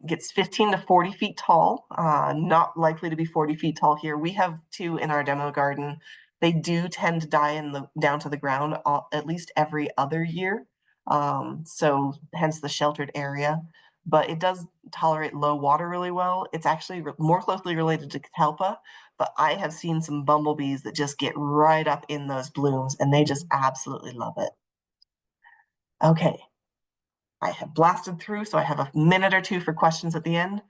gets 15 to 40 feet tall, not likely to be 40 feet tall here. We have 2 in our demo garden. They do tend to die down to the ground at least every other year, so hence the sheltered area. But it does tolerate low water really well. It's actually more closely related to Catalpa, but I have seen some bumblebees that just get right up in those blooms and they just absolutely love it. Okay, I have blasted through, so I have a minute or two for questions at the end.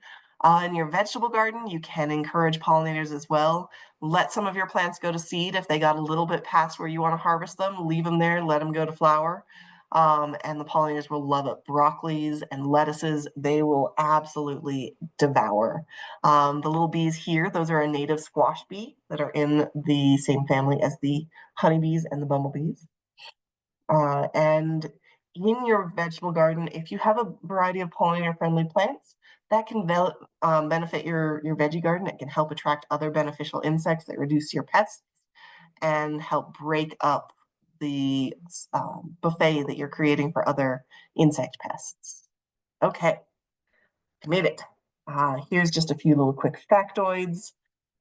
In your vegetable garden, you can encourage pollinators as well. Let some of your plants go to seed if they got a little bit past where you want to harvest them. Leave them there, let them go to flower. And the pollinators will love it. Broccolis and lettuces, they will absolutely devour. The little bees here, those are a native squash bee that are in the same family as the honeybees and the bumblebees. And in your vegetable garden, if you have a variety of pollinator-friendly plants, that can benefit your veggie garden. It can help attract other beneficial insects that reduce your pests and help break up the buffet that you're creating for other insect pests. Okay, I made it. Here's just a few little quick factoids.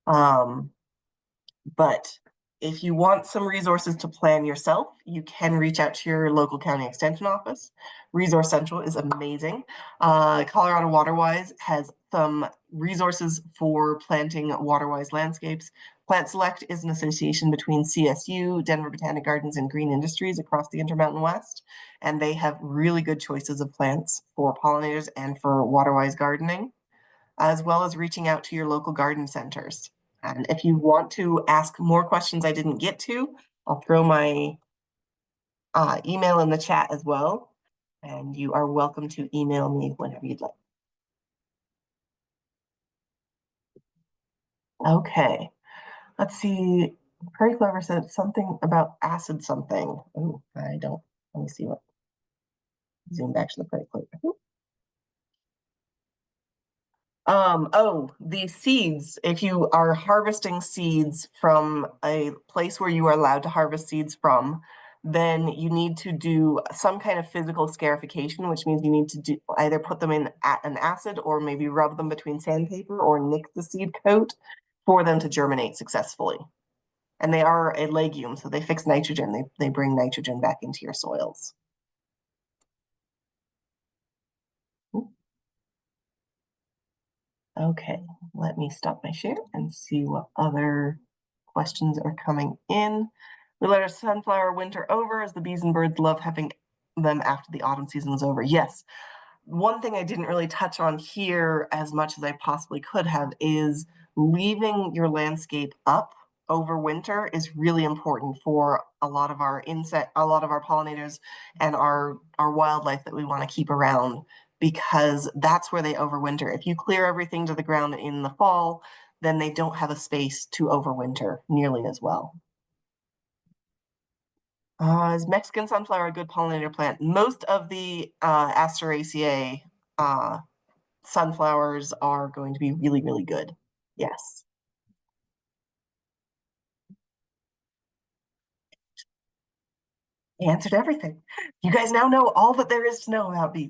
But If you want some resources to plan yourself, you can reach out to your local county extension office. Resource Central is amazing. Colorado Waterwise has some resources for planting Waterwise landscapes. Plant Select is an association between CSU, Denver Botanic Gardens, and Green Industries across the Intermountain West, and they have really good choices of plants for pollinators and for Waterwise gardening, as well as reaching out to your local garden centers. And if you want to ask more questions I didn't get to, I'll throw my email in the chat as well. And you are welcome to email me whenever you'd like. Okay, let's see. Prairie Clover said something about acid something. Oh, I don't. Let me see what. Zoom back to the Prairie Clover. The seeds. If you are harvesting seeds from a place where you are allowed to harvest seeds from, then you need to do some kind of physical scarification, which means you need to either put them in an acid or maybe rub them between sandpaper or nick the seed coat for them to germinate successfully. And they are a legume, so they fix nitrogen. They bring nitrogen back into your soils. Okay, let me stop my share and see what other questions are coming in. We let our sunflower winter over as the bees and birds love having them after the autumn season is over. Yes. One thing I didn't really touch on here as much as I possibly could have is leaving your landscape up over winter is really important for a lot of our pollinators and our wildlife that we want to keep around, because that's where they overwinter. If you clear everything to the ground in the fall, then they don't have a space to overwinter nearly as well. Is Mexican sunflower a good pollinator plant? Most of the Asteraceae sunflowers are going to be really, really good. Yes. Answered everything. You guys now know all that there is to know about bees.